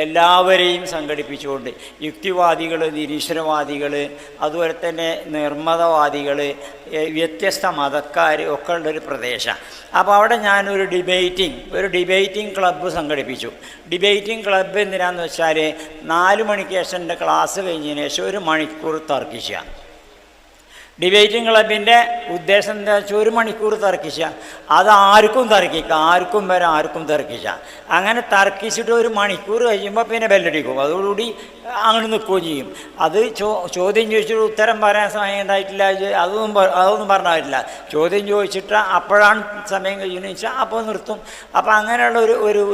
എല്ലാവരെയും സംഘടിപ്പിച്ചുകൊണ്ട് യുക്തിവാദികൾ, നിരീശ്വരവാദികൾ, അതുപോലെ തന്നെ നിർമ്മതവാദികൾ, വ്യത്യസ്ത മതക്കാർ ഒക്കെ ഉള്ളൊരു പ്രദേശം. അപ്പോൾ അവിടെ ഞാനൊരു ഡിബേറ്റിംഗ് ക്ലബ്ബ് സംഘടിപ്പിച്ചു. ഡിബേറ്റിംഗ് ക്ലബ്ബ് എന്തിനാന്ന് വെച്ചാൽ 4 മണിക്ക് ശേഷം എൻ്റെ ക്ലാസ് കഴിഞ്ഞതിന് ശേഷം 1 മണിക്കൂർ തർക്കിക്കുക. ഡിബേറ്റിംഗ് ക്ലബിൻ്റെ ഉദ്ദേശം എന്താ വെച്ചാൽ 1 മണിക്കൂർ തർക്കിക്കുക. അത് ആർക്കും തർക്കിക്കാം, ആർക്കും തർക്കിക്കാം. അങ്ങനെ തർക്കിച്ചിട്ട് 1 മണിക്കൂർ കഴിയുമ്പോൾ പിന്നെ ബെല്ലടിക്കും. അതോടുകൂടി അങ്ങോട്ട് നിൽക്കുകയും ചെയ്യും. അത് ചോദ്യം ചോദിച്ചിട്ട് ഉത്തരം പറയാൻ സമയം ഉണ്ടായിട്ടില്ല, അതൊന്നും പറഞ്ഞിട്ടില്ല. ചോദ്യം ചോദിച്ചിട്ട് അപ്പോഴാണ് സമയം കഴിയുമെന്ന് വെച്ചാൽ അപ്പോൾ നിർത്തും. അപ്പോൾ അങ്ങനെയുള്ള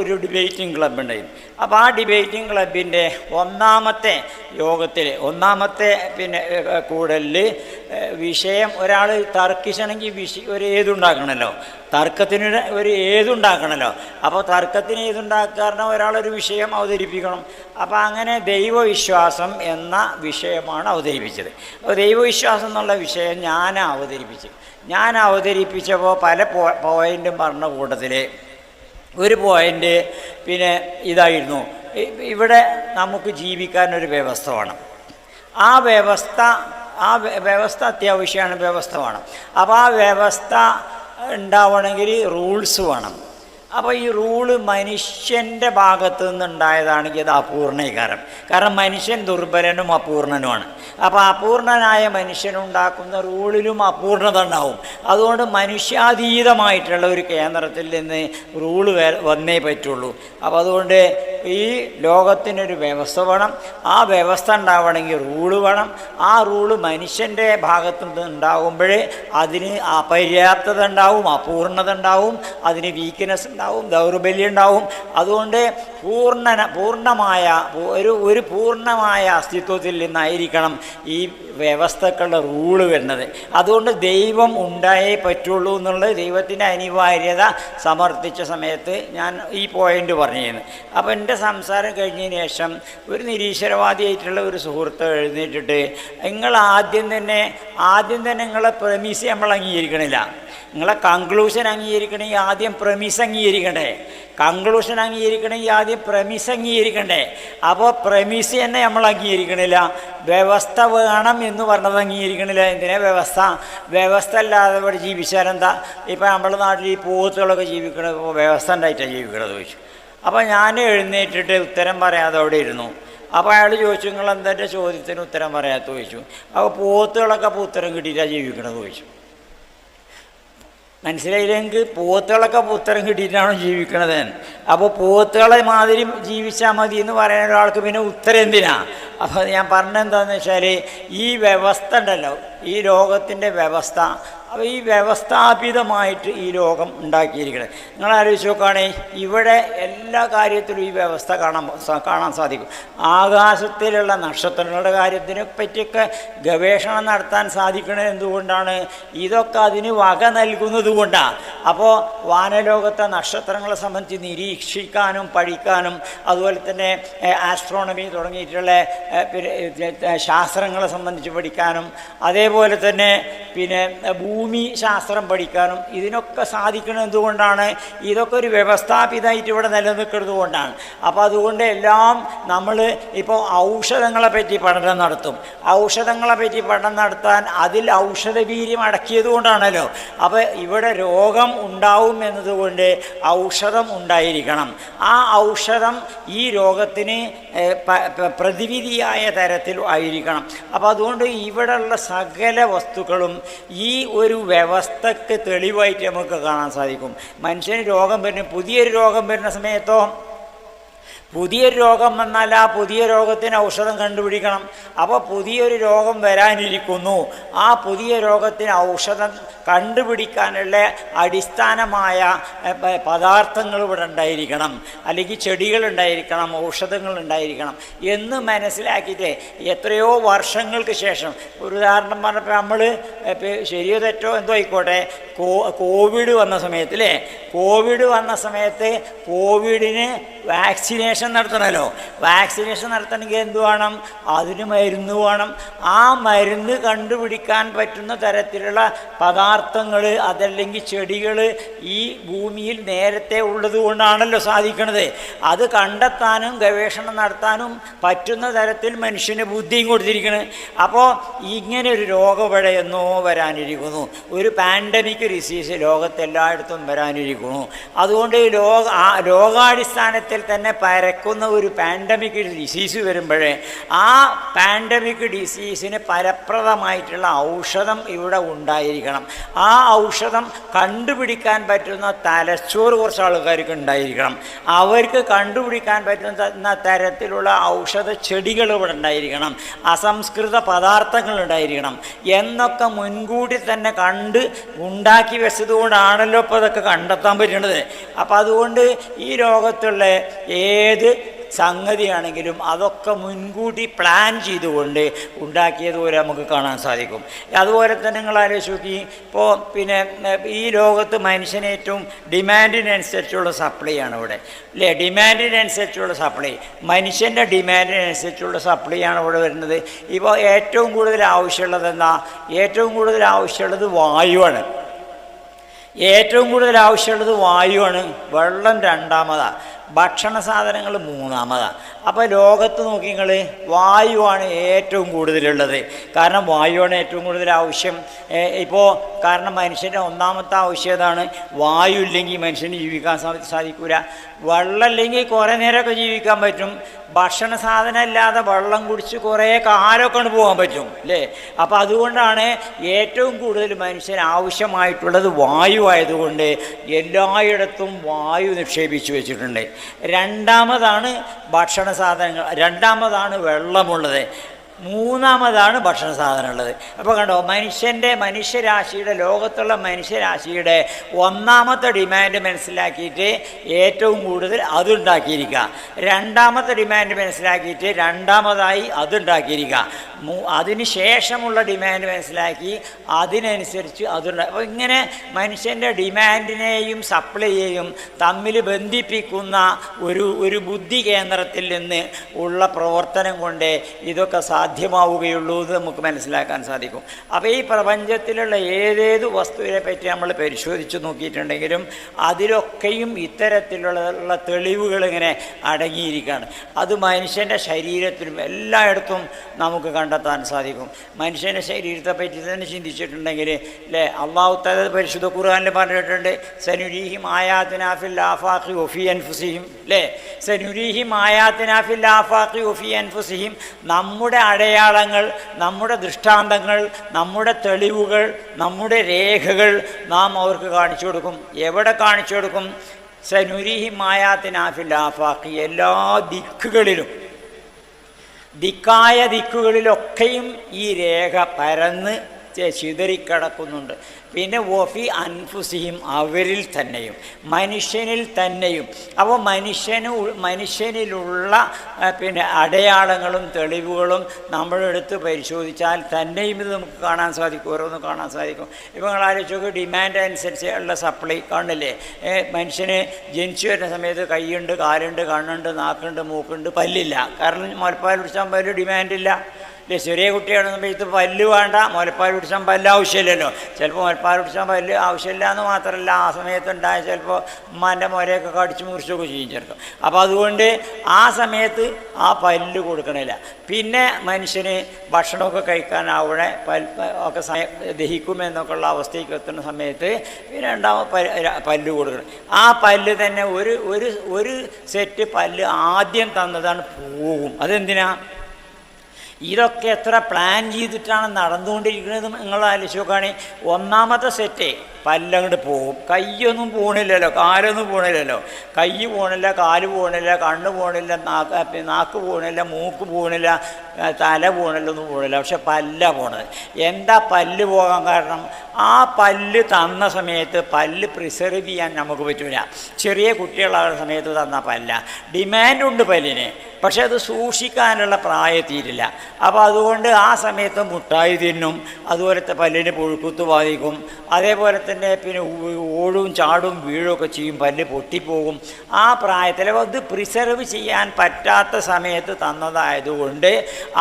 ഒരു ഡിബേറ്റിംഗ് ക്ലബ്ബ് ഉണ്ടായിരുന്നു. അപ്പോൾ ആ ഡിബേറ്റിംഗ് ക്ലബിൻ്റെ ഒന്നാമത്തെ യോഗത്തിൽ, ഒന്നാമത്തെ പിന്നെ കൂടലിൽ വിഷയം ഒരാൾ തർക്കിച്ചണമെങ്കിൽ ഒരു ഏതുണ്ടാക്കണമല്ലോ, തർക്കത്തിന് ഒരു ഏതുണ്ടാക്കണമല്ലോ. അപ്പോൾ തർക്കത്തിന് ഏതുണ്ടാക്കാരണം ഒരാളൊരു വിഷയം അവതരിപ്പിക്കണം. അപ്പോൾ അങ്ങനെ ദൈവവിശ്വാസം എന്ന വിഷയമാണ് അവതരിപ്പിച്ചത്. അപ്പോൾ ദൈവവിശ്വാസം എന്നുള്ള വിഷയം ഞാൻ അവതരിപ്പിച്ചപ്പോൾ പല പോയിൻറ്റും പറഞ്ഞ കൂട്ടത്തിൽ ഒരു പോയിൻ്റ് പിന്നെ ഇതായിരുന്നു, ഇവിടെ നമുക്ക് ജീവിക്കാനൊരു വ്യവസ്ഥ വേണം. ആ വ്യവസ്ഥ അത്യാവശ്യമാണ്, വ്യവസ്ഥ വേണം. അപ്പോൾ ആ വ്യവസ്ഥ ഉണ്ടാവണമെങ്കിൽ റൂൾസ് വേണം. അപ്പോൾ ഈ റൂള് മനുഷ്യൻ്റെ ഭാഗത്തു നിന്നുണ്ടായതാണെങ്കിൽ അത് അപൂർണീകാരം. കാരണം മനുഷ്യൻ ദുർബലനും അപൂർണനുമാണ്. അപ്പോൾ അപൂർണനായ മനുഷ്യനുണ്ടാക്കുന്ന റൂളിലും അപൂർണത ഉണ്ടാവും. അതുകൊണ്ട് മനുഷ്യാതീതമായിട്ടുള്ള ഒരു കേന്ദ്രത്തിൽ നിന്ന് റൂള് വന്നേ പറ്റുള്ളൂ. അപ്പോൾ അതുകൊണ്ട് ഈ ലോകത്തിനൊരു വ്യവസ്ഥ വേണം. ആ വ്യവസ്ഥ ഉണ്ടാവണമെങ്കിൽ റൂള് വേണം. ആ റൂള് മനുഷ്യൻ്റെ ഭാഗത്തു നിന്ന് ഉണ്ടാകുമ്പോഴേ അതിന് അപര്യാപ്തത ഉണ്ടാവും, അപൂർണത ഉണ്ടാവും, അതിന് വീക്ക്നെസ് ഉണ്ടാവും, ഉണ്ടാവും, ദൗർബല്യം ഉണ്ടാവും. അതുകൊണ്ട് പൂർണ്ണമായ ഒരു പൂർണ്ണമായ അസ്തിത്വത്തിൽ നിന്നായിരിക്കണം ഈ വ്യവസ്ഥക്കുള്ള റൂള് വരുന്നത്. അതുകൊണ്ട് ദൈവം ഉണ്ടായേ പറ്റുള്ളൂ എന്നുള്ളത് ദൈവത്തിൻ്റെ അനിവാര്യത സമർത്ഥിച്ച സമയത്ത് ഞാൻ ഈ പോയിൻ്റ് പറഞ്ഞിരുന്നു. അപ്പോൾ എൻ്റെ സംസാരം കഴിഞ്ഞതിന് ശേഷം ഒരു നിരീശ്വരവാദിയായിട്ടുള്ള ഒരു സുഹൃത്ത് എഴുന്നേറ്റിട്ട്, നിങ്ങൾ ആദ്യം തന്നെ നിങ്ങളെ പ്രമിസ് നമ്മൾ അംഗീകരിക്കണില്ല, നിങ്ങളെ കൺക്ലൂഷൻ അംഗീകരിക്കണമെങ്കിൽ ആദ്യം പ്രമിസ് അംഗീകരിക്കണ്ടേ, കൺക്ലൂഷൻ അംഗീകരിക്കണമെങ്കിൽ ആദ്യം പ്രമിസ് അംഗീകരിക്കണ്ടേ. അപ്പോൾ പ്രമിസ് തന്നെ നമ്മൾ അംഗീകരിക്കണില്ല, വ്യവസ്ഥ വേണം എന്ന് പറഞ്ഞത് അംഗീകരിക്കണില്ല. എന്തിനാ വ്യവസ്ഥ അല്ലാതെ ഇവിടെ ജീവിച്ചാലെന്താ? ഇപ്പം നമ്മുടെ നാട്ടിൽ ഈ പോത്തുകളൊക്കെ ജീവിക്കണത് ഇപ്പോൾ വ്യവസ്ഥ ഉണ്ടായിട്ടാണ് ജീവിക്കണത് ചോദിച്ചു. അപ്പോൾ ഞാൻ എഴുന്നേറ്റിട്ട് ഉത്തരം പറയാതെ അവിടെ ഇരുന്നു. അപ്പോൾ അയാൾ ചോദിച്ചു, നിങ്ങൾ എന്താ ചോദ്യത്തിന് ഉത്തരം പറയാത്ത ചോദിച്ചു. അപ്പോൾ പോത്തുകളൊക്കെ അപ്പോൾ ഉത്തരം കിട്ടിയിട്ടാണ് ജീവിക്കണത് ചോദിച്ചു. മനസ്സിലായില്ലെങ്കിൽ പോത്തുകളൊക്കെ ഉത്തരം കിട്ടിയിട്ടാണോ ജീവിക്കണത്? അപ്പോൾ പോത്തുകളെ മാതിരി ജീവിച്ചാൽ മതി എന്ന് പറയുന്ന ഒരാൾക്ക് പിന്നെ ഉത്തരം എന്തിനാ? അപ്പോൾ ഞാൻ പറഞ്ഞെന്താണെന്ന് വെച്ചാൽ, ഈ വ്യവസ്ഥ ഉണ്ടല്ലോ, ഈ ലോകത്തിൻ്റെ വ്യവസ്ഥ, അപ്പോൾ ഈ വ്യവസ്ഥാപിതമായിട്ട് ഈ ലോകം ഉണ്ടാക്കിയിരിക്കുന്നത്. നിങ്ങൾ ആലോചിച്ച് നോക്കുകയാണെങ്കിൽ ഇവിടെ എല്ലാ കാര്യത്തിലും ഈ വ്യവസ്ഥ കാണാൻ സാധിക്കും. ആകാശത്തിലുള്ള നക്ഷത്രങ്ങളുടെ കാര്യത്തിനെ പറ്റിയൊക്കെ ഗവേഷണം നടത്താൻ സാധിക്കുന്നത് എന്തുകൊണ്ടാണ്? ഇതൊക്കെ അതിന് വക നൽകുന്നത് കൊണ്ടാണ്. അപ്പോൾ വാനലോകത്തെ നക്ഷത്രങ്ങളെ സംബന്ധിച്ച് നിരീക്ഷിക്കാനും പഠിക്കാനും, അതുപോലെ തന്നെ ആസ്ട്രോണമി തുടങ്ങിയിട്ടുള്ള ശാസ്ത്രങ്ങളെ സംബന്ധിച്ച് പഠിക്കാനും, അതേപോലെ തന്നെ പിന്നെ ഭൂമി ശാസ്ത്രം പഠിക്കാനും ഇതിനൊക്കെ സാധിക്കുന്നത് എന്തുകൊണ്ടാണ്? ഇതൊക്കെ ഒരു വ്യവസ്ഥാപിതമായിട്ട് ഇവിടെ നിലനിൽക്കുന്നത് കൊണ്ടാണ്. അപ്പോൾ അതുകൊണ്ട് എല്ലാം നമ്മൾ ഇപ്പോൾ ഔഷധങ്ങളെ പറ്റി പഠനം നടത്തും. ഔഷധങ്ങളെ പറ്റി പഠനം നടത്താൻ അതിൽ ഔഷധവീര്യം അടക്കിയത് കൊണ്ടാണല്ലോ. അപ്പോൾ ഇവിടെ രോഗം ഉണ്ടാവും എന്നതുകൊണ്ട് ഔഷധം ഉണ്ടായിരിക്കണം. ആ ഔഷധം ഈ രോഗത്തിന് പ്രതിവിധിയായ തരത്തിൽ ആയിരിക്കണം. അപ്പോൾ അതുകൊണ്ട് ഇവിടെയുള്ള സകല വസ്തുക്കളും ഈ ഒരു വ്യവസ്ഥക്ക് തെളിവായിട്ട് നമുക്ക് കാണാൻ സാധിക്കും. മനുഷ്യന് രോഗം വരുന്ന, പുതിയൊരു രോഗം വരുന്ന സമയത്തോ, പുതിയൊരു രോഗം വന്നാൽ ആ പുതിയ രോഗത്തിന് ഔഷധം കണ്ടുപിടിക്കണം. അപ്പോൾ പുതിയൊരു രോഗം വരാനിരിക്കുന്നു, ആ പുതിയ രോഗത്തിന് ഔഷധം കണ്ടുപിടിക്കാനുള്ള അടിസ്ഥാനമായ പദാർത്ഥങ്ങൾ ഇവിടെ ഉണ്ടായിരിക്കണം, അല്ലെങ്കിൽ ചെടികളുണ്ടായിരിക്കണം, ഔഷധങ്ങളുണ്ടായിരിക്കണം എന്ന് മനസ്സിലാക്കിയിട്ട് എത്രയോ വർഷങ്ങൾക്ക് ശേഷം, ഒരു ഉദാഹരണം പറഞ്ഞപ്പോൾ നമ്മൾ ശരിയോ തെറ്റോ എന്തോ ആയിക്കോട്ടെ, കോവിഡ് വന്ന സമയത്ത് അല്ലേ, കോവിഡ് വന്ന സമയത്ത് കോവിഡിന് വാക്സിനേഷൻ നടത്തണമല്ലോ. വാക്സിനേഷൻ നടത്തണമെങ്കിൽ എന്ത് വേണം? അതിന് മരുന്ന് വേണം. ആ മരുന്ന് കണ്ടുപിടിക്കാൻ പറ്റുന്ന തരത്തിലുള്ള പദാർത്ഥങ്ങൾ, അതല്ലെങ്കിൽ ചെടികൾ ഈ ഭൂമിയിൽ നേരത്തെ ഉള്ളത് കൊണ്ടാണല്ലോ സാധിക്കണത്. അത് കണ്ടെത്താനും ഗവേഷണം നടത്താനും പറ്റുന്ന തരത്തിൽ മനുഷ്യന് ബുദ്ധിയും കൊടുത്തിരിക്കുന്നത്. അപ്പോൾ ഇങ്ങനെ ഒരു രോഗം ഇവിടെ എന്നോ വരാനിരിക്കുന്നു, ഒരു പാൻഡമിക് ഡിസീസ് ലോകത്തെല്ലായിടത്തും വരാനിരിക്കുന്നു. അതുകൊണ്ട് രോഗാടിസ്ഥാനത്തിൽ തന്നെ പരക്കുന്ന ഒരു പാൻഡമിക് ഡിസീസ് വരുമ്പോഴേ ആ പാൻഡമിക് ഡിസീസിന് ഫലപ്രദമായിട്ടുള്ള ഔഷധം ഇവിടെ ഉണ്ടായിരിക്കണം. ആ ഔഷധം കണ്ടുപിടിക്കാൻ പറ്റുന്ന തലച്ചോറ് കുറച്ച് ആൾക്കാർക്ക് ഉണ്ടായിരിക്കണം. അവർക്ക് കണ്ടുപിടിക്കാൻ പറ്റുന്ന തരത്തിലുള്ള ഔഷധ ചെടികൾ ഇവിടെ ഉണ്ടായിരിക്കണം, അസംസ്കൃത പദാർത്ഥങ്ങൾ ഉണ്ടായിരിക്കണം എന്നൊക്കെ മുൻകൂട്ടി തന്നെ കണ്ട് ഉണ്ടാക്കി വെച്ചതുകൊണ്ടാണല്ലോ ഇപ്പോൾ അതൊക്കെ കണ്ടെത്താൻ പറ്റുന്നത്. അപ്പം അതുകൊണ്ട് ഈ ലോകത്തുള്ള ഏത് സംഗതിയാണെങ്കിലും അതൊക്കെ മുൻകൂട്ടി പ്ലാൻ ചെയ്തുകൊണ്ട് ഉണ്ടാക്കിയതുപോലെ നമുക്ക് കാണാൻ സാധിക്കും. അതുപോലെ തന്നെ നിങ്ങൾ ആലോചിച്ച് നോക്കി, ഇപ്പോൾ പിന്നെ ഈ ലോകത്ത് മനുഷ്യന് ഏറ്റവും ഡിമാൻഡിനനുസരിച്ചുള്ള സപ്ലൈ ആണ് ഇവിടെ അല്ലേ, ഡിമാൻഡിനനുസരിച്ചുള്ള സപ്ലൈ, മനുഷ്യൻ്റെ ഡിമാൻഡിനനുസരിച്ചുള്ള സപ്ലൈ ആണ് ഇവിടെ വരുന്നത്. ഇപ്പോൾ ഏറ്റവും കൂടുതൽ ആവശ്യമുള്ളത് എന്താ? ഏറ്റവും കൂടുതൽ ആവശ്യമുള്ളത് വായുവാണ്. ഏറ്റവും കൂടുതൽ ആവശ്യമുള്ളത് വായുവാണ്. വെള്ളം രണ്ടാമതാണ്, ഭക്ഷണ സാധനങ്ങൾ മൂന്നാമതാണ്. അപ്പോൾ ലോകത്ത് നോക്കി നിങ്ങൾ, വായുവാണ് ഏറ്റവും കൂടുതലുള്ളത്. കാരണം വായുവാണ് ഏറ്റവും കൂടുതൽ ആവശ്യം. ഇപ്പോൾ കാരണം മനുഷ്യൻ്റെ ഒന്നാമത്തെ ആവശ്യം ഏതാണ്? വായു ഇല്ലെങ്കിൽ മനുഷ്യന് ജീവിക്കാൻ സാധിക്കില്ല. വെള്ളം ഇല്ലെങ്കിൽ കുറേ നേരമൊക്കെ ജീവിക്കാൻ പറ്റും. ഭക്ഷണ സാധനം ഇല്ലാതെ വെള്ളം കുടിച്ച് കുറേ കാലമൊക്കെ പോകാൻ പറ്റും അല്ലേ. അപ്പോൾ അതുകൊണ്ടാണ് ഏറ്റവും കൂടുതൽ മനുഷ്യന് ആവശ്യമായിട്ടുള്ളത് വായു ആയതുകൊണ്ട് എല്ലായിടത്തും വായു നിക്ഷേപിച്ചു വെച്ചിട്ടുണ്ട്. രണ്ടാമതാണ് ഭക്ഷണ സാധനങ്ങൾ, രണ്ടാമതാണ് വെള്ളമുള്ളത്. മൂന്നാമതാണ് ഭക്ഷണ സാധനം ഉള്ളത്. അപ്പോൾ കണ്ടോ, മനുഷ്യരാശിയുടെ ലോകത്തുള്ള മനുഷ്യരാശിയുടെ ഒന്നാമത്തെ ഡിമാൻഡ് മനസ്സിലാക്കിയിട്ട് ഏറ്റവും കൂടുതൽ അതുണ്ടാക്കിയിരിക്കുക, രണ്ടാമത്തെ ഡിമാൻഡ് മനസ്സിലാക്കിയിട്ട് രണ്ടാമതായി അതുണ്ടാക്കിയിരിക്കുക, അതിന് ശേഷമുള്ള ഡിമാൻഡ് മനസ്സിലാക്കി അതിനനുസരിച്ച് അതുണ്ടാക്കി. അപ്പോൾ ഇങ്ങനെ മനുഷ്യൻ്റെ ഡിമാൻഡിനെയും സപ്ലൈയെയും തമ്മിൽ ബന്ധിപ്പിക്കുന്ന ഒരു ബുദ്ധി കേന്ദ്രത്തിൽ നിന്ന് ഉള്ള പ്രവർത്തനം കൊണ്ട് ഇതൊക്കെ സാധ്യമാവുകയുള്ളൂ എന്ന് നമുക്ക് മനസ്സിലാക്കാൻ സാധിക്കും. അപ്പോൾ ഈ പ്രപഞ്ചത്തിലുള്ള ഏതേത് വസ്തുവിനെ പറ്റി നമ്മൾ പരിശോധിച്ച് നോക്കിയിട്ടുണ്ടെങ്കിലും അതിലൊക്കെയും ഇത്തരത്തിലുള്ള തെളിവുകൾ ഇങ്ങനെ അടങ്ങിയിരിക്കുകയാണ്. അത് മനുഷ്യൻ്റെ ശരീരത്തിലും എല്ലായിടത്തും നമുക്ക് കണ്ടെത്താൻ സാധിക്കും. മനുഷ്യൻ്റെ ശരീരത്തെ പറ്റി തന്നെ ചിന്തിച്ചിട്ടുണ്ടെങ്കിൽ അല്ലേ, അള്ളാഹു തആല പരിശുദ്ധ ഖുർആനിൽ പറഞ്ഞിട്ടുണ്ട്, സനുരീഹിം ആയാതിനാ ഫിൽ ആഫാഖി വഫീ അൻഫുസിഹിം അല്ലേ, സനുരീഹിം ആയാതിനാ ഫിൽ ആഫാഖി വഫീ അൻഫുസിഹിം, നമ്മുടെ അടയാളങ്ങൾ, നമ്മുടെ ദൃഷ്ടാന്തങ്ങൾ, നമ്മുടെ തെളിവുകൾ, നമ്മുടെ രേഖകൾ നാം അവർക്ക് കാണിച്ചു കൊടുക്കും. എവിടെ കാണിച്ചു കൊടുക്കും? സനുരീഹിം ആയാതിനാ ഫിൽ ആഫാഖി, എല്ലാ ദിക്കുകളിലും, ദിക്കുകളിലൊക്കെയും ഈ രേഖ പരന്ന് ചിതറിക്കിടക്കുന്നുണ്ട്. പിന്നെ വഫി അൻഫുസിഹിം, അവരിൽ തന്നെയും, മനുഷ്യനിൽ തന്നെയും. അപ്പോൾ മനുഷ്യനിലുള്ള പിന്നെ അടയാളങ്ങളും തെളിവുകളും നമ്മളെടുത്ത് പരിശോധിച്ചാൽ തന്നെയും ഇത് നമുക്ക് കാണാൻ സാധിക്കും, ഓരോന്ന് കാണാൻ സാധിക്കും. ഇപ്പോൾ നിങ്ങൾ ആലോചിച്ച് ഡിമാൻഡ് അനുസരിച്ച് ഉള്ള സപ്ലൈ കാണില്ലേ, മനുഷ്യന് ജനിച്ചു വരുന്ന സമയത്ത് കൈയുണ്ട്, കാലുണ്ട്, കണ്ണുണ്ട്, നാക്കുണ്ട്, മൂക്കുണ്ട്, പല്ലില്ല. കാരണം മുലപ്പാൽ കുടിച്ചാൽ പല്ല് ഡിമാൻഡില്ല. ചെറിയ കുട്ടിയാണ് സമയത്ത് പല്ല് വേണ്ട, മുലപ്പാൽ കുടിച്ചാൽ പല്ല് ആവശ്യമില്ലല്ലോ. ചിലപ്പോൾ മുലപ്പാൽ കുടിച്ചാൽ പല്ല് ആവശ്യമില്ല എന്ന് മാത്രമല്ല, ആ സമയത്തുണ്ടായ ചിലപ്പോൾ ഉമ്മാൻ്റെ മുലയൊക്കെ കടിച്ച് മുറിച്ചൊക്കെ ചെയ്യും ചിലപ്പോൾ. അപ്പോൾ അതുകൊണ്ട് ആ സമയത്ത് ആ പല്ല് കൊടുക്കണില്ല. പിന്നെ മനുഷ്യന് ഭക്ഷണമൊക്കെ കഴിക്കാനാവണേ ഒക്കെ ദഹിക്കുമെന്നൊക്കെ ഉള്ള അവസ്ഥയ്ക്ക് എത്തുന്ന സമയത്ത് പിന്നെ പല്ല് കൊടുക്കണം. ആ പല്ല് തന്നെ ഒരു സെറ്റ് പല്ല് ആദ്യം തന്നതാണ് പോകും. അതെന്തിനാ? ഇതൊക്കെ എത്ര പ്ലാൻ ചെയ്തിട്ടാണ് നടന്നുകൊണ്ടിരിക്കുന്നത് നിങ്ങൾ ആലോചിച്ച് നോക്കുകയാണെങ്കിൽ. ഒന്നാമത്തെ സെറ്റ് പല്ലങ്ങോട്ട് പോകും, കൈയൊന്നും പോകണില്ലല്ലോ, കാലൊന്നും പോകണില്ലല്ലോ. കൈ പോകണില്ല, കാല് പോകണില്ല, കണ്ണ് പോകണില്ല, നാക്ക് പോകണില്ല, മൂക്ക് പോകണില്ല, തല പോകണില്ല, ഒന്നും പോകണില്ല. പക്ഷെ പല്ല പോണത്. എന്താ പല്ല് പോകാൻ കാരണം? ആ പല്ല് തന്ന സമയത്ത് പല്ല് പ്രിസർവ് ചെയ്യാൻ നമുക്ക് പറ്റില്ല. ചെറിയ കുട്ടികളാകുന്ന സമയത്ത് തന്ന പല്ല, ഡിമാൻഡുണ്ട് പല്ലിന്, പക്ഷെ അത് സൂക്ഷിക്കാനുള്ള പ്രായത്തീരില്ല. അപ്പോൾ അതുകൊണ്ട് ആ സമയത്ത് മുട്ടായി തിന്നും, അതുപോലത്തെ പല്ലിന് പുഴുക്കുത്ത് ബാധിക്കും. അതേപോലെ തന്നെ പിന്നെ ഓടും ചാടും വീഴുമൊക്കെ ചെയ്യും, പല്ല് പൊട്ടിപ്പോകും. ആ പ്രായത്തിൽ അത് പ്രിസർവ് ചെയ്യാൻ പറ്റാത്ത സമയത്ത് തന്നതായതുകൊണ്ട്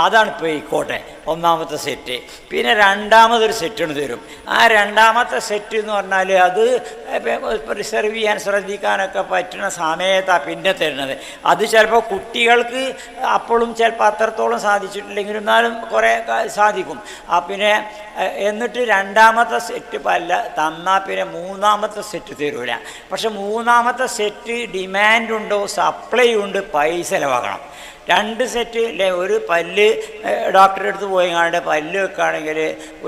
അതാണ് പോയിക്കോട്ടെ ഒന്നാമത്തെ സെറ്റ്. പിന്നെ രണ്ടാമതൊരു സെറ്റാണ് തരും. ആ രണ്ടാമത്തെ സെറ്റ് എന്ന് പറഞ്ഞാൽ അത് പ്രിസർവ് ചെയ്യാൻ ശ്രദ്ധിക്കാനൊക്കെ പറ്റുന്ന സമയത്താണ് പിന്നെ തരുന്നത്. അത് ചിലപ്പോൾ കുട്ടികൾക്ക് അപ്പോഴും ചിലപ്പോൾ അത്രത്തോളം സാധിച്ചിട്ടില്ലെങ്കിലും എന്നാലും കുറേ സാധിക്കും. പിന്നെ എന്നിട്ട് രണ്ടാമത്തെ സെറ്റ് പല്ല തന്നാൽ പിന്നെ മൂന്നാമത്തെ സെറ്റ് തരൂല. പക്ഷെ മൂന്നാമത്തെ സെറ്റ് ഡിമാൻഡുണ്ടോ, സപ്ലൈ ഉണ്ട്, പൈസ ചിലവാക്കണം. രണ്ട് സെറ്റ് അല്ലേ, ഒരു പല്ല് ഡോക്ടറെ അടുത്ത് പോയി കാണേണ്ട പല്ല് വെക്കുകയാണെങ്കിൽ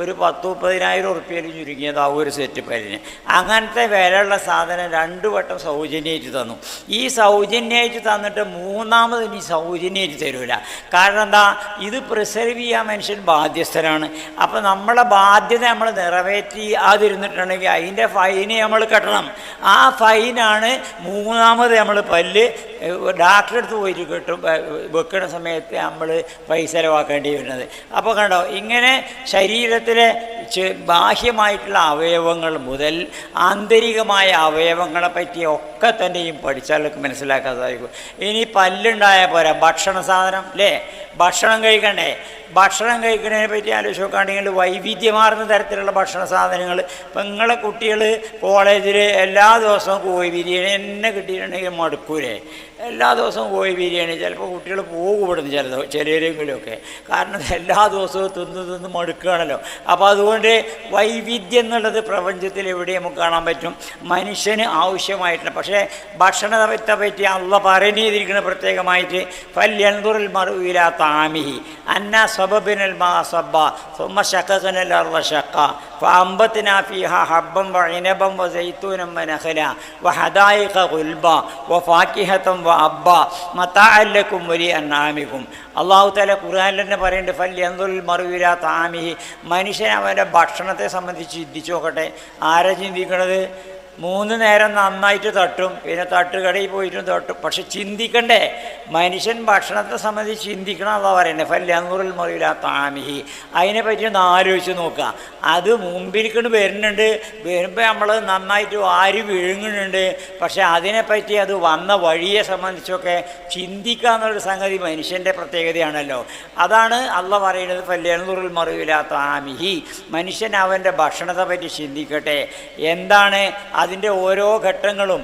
ഒരു 10-30,000 ഉറുപ്പ്യയിൽ ചുരുങ്ങിയതാവും ഒരു സെറ്റ് പല്ലിന്. അങ്ങനത്തെ വിലയുള്ള സാധനം 2 വട്ടം സൗജന്യമായിട്ട് തന്നു. ഈ സൗജന്യമായിട്ട് തന്നിട്ട് മൂന്നാമത് ഇനി സൗജന്യമായിട്ട് തരൂല. കാരണം എന്താ? ഇത് പ്രിസർവ് ചെയ്യാൻ മനുഷ്യൻ ബാധ്യസ്ഥനാണ്. അപ്പോൾ നമ്മളെ ബാധ്യത നമ്മൾ നിറവേറ്റിയാതിരുന്നിട്ടുണ്ടെങ്കിൽ അതിൻ്റെ ഫൈന് നമ്മൾ കെട്ടണം. ആ ഫൈനാണ് മൂന്നാമത് നമ്മൾ പല്ല് ഡോക്ടറെ അടുത്ത് പോയിട്ട് കിട്ടും വെക്കുന്ന സമയത്ത് നമ്മൾ പൈസ ചിലവാക്കേണ്ടി വരുന്നത്. അപ്പോൾ കണ്ടോ, ഇങ്ങനെ ശരീരത്തിലെ ബാഹ്യമായിട്ടുള്ള അവയവങ്ങൾ മുതൽ ആന്തരികമായ അവയവങ്ങളെ പറ്റി ഒക്കെ തന്നെയും പഠിച്ചാൽ മനസ്സിലാക്കാൻ സാധിക്കും. ഇനി പല്ലുണ്ടായ പോരാ, ഭക്ഷണ സാധനം അല്ലേ, ഭക്ഷണം കഴിക്കണ്ടേ? ഭക്ഷണം കഴിക്കുന്നതിനെ പറ്റി ആലോചിച്ച് നോക്കുകയാണെങ്കിൽ വൈവിധ്യമാർന്ന തരത്തിലുള്ള ഭക്ഷണ സാധനങ്ങൾ. ഇപ്പം നിങ്ങളെ കുട്ടികൾ കോളേജിൽ എല്ലാ ദിവസവും കോഴി ബിരിയാണി തന്നെ കിട്ടിയിട്ടുണ്ടെങ്കിൽ മടുക്കൂലേ? എല്ലാ ദിവസവും കോഴി ബിരിയാണി ചിലപ്പോൾ കുട്ടികൾ പോകുവിടുന്നു ചിലരെങ്കിലുമൊക്കെ. കാരണം എല്ലാ ദിവസവും തിന്ന് മടുക്കുകയാണല്ലോ. അപ്പോൾ അതുകൊണ്ട് വൈവിധ്യം എന്നുള്ളത് പ്രപഞ്ചത്തിൽ എവിടെ നമുക്ക് കാണാൻ പറ്റും. മനുഷ്യന് ആവശ്യമായിട്ടുള്ള പക്ഷേ ഭക്ഷണത്തെ പറ്റി അള്ളാഹ് പറഞ്ഞു ചെയ്തിരിക്കുന്നത് പ്രത്യേകമായിട്ട് ഫല്യൻദുറിൽ മർഉ ഇലാ താമിഹി അന്ന സബബിനൽ മാ സബ്ബ സുമ്മ ശഖഖനൽ അർള ശഖ ഫഅംബത്നാ ഫീഹാ ഹബ്ബൻ വഇനബൻ വസൈതൂനൻ വനഖല വഹദായിഖ ഗുൽബ വഫാകിഹതൻ വഅബ്ബ മതാഅൻ ലക്കും വലിഅൻആമികും. അല്ലാഹു തആല ഖുർആനിൽ തന്നെ പറയുന്നുണ്ട് ഫൽയൻദുൽ മർഉ ഇലാ തആമിഹി. മനുഷ്യൻ അവൻ്റെ ഭക്ഷണത്തെ സംബന്ധിച്ച് ചിന്തിച്ചു നോക്കട്ടെ. ആരാ ചിന്തിക്കണത്? 3 നേരം നന്നായിട്ട് തട്ടും, പിന്നെ തട്ടുകടയിൽ പോയിട്ടും തട്ടും. പക്ഷെ ചിന്തിക്കണ്ടേ? മനുഷ്യൻ ഭക്ഷണത്തെ സംബന്ധിച്ച് ചിന്തിക്കണം എന്നാ പറയുന്നത്. ഫല്യൻദുറുൽ മർഉ ഇലാ തആമിഹി. അതിനെപ്പറ്റി ഒന്ന് ആലോചിച്ച് നോക്കുക. അത് മുമ്പിലേക്കൊണ്ട് വരുന്നുണ്ട്, വരുമ്പോൾ നമ്മൾ നന്നായിട്ട് വാരി വിഴുങ്ങുന്നുണ്ട്. പക്ഷെ അതിനെപ്പറ്റി അത് വന്ന വഴിയെ സംബന്ധിച്ചൊക്കെ ചിന്തിക്കുക എന്നുള്ളൊരു സംഗതി മനുഷ്യൻ്റെ പ്രത്യേകതയാണല്ലോ. അതാണ് അള്ളാഹ് പറയുന്നത് ഫല്യൻദുറുൽ മർഉ ഇലാ തആമിഹി. മനുഷ്യൻ അവൻ്റെ ഭക്ഷണത്തെ പറ്റി ചിന്തിക്കട്ടെ. എന്താണ് അതിൻ്റെ ഓരോ ഘട്ടങ്ങളും?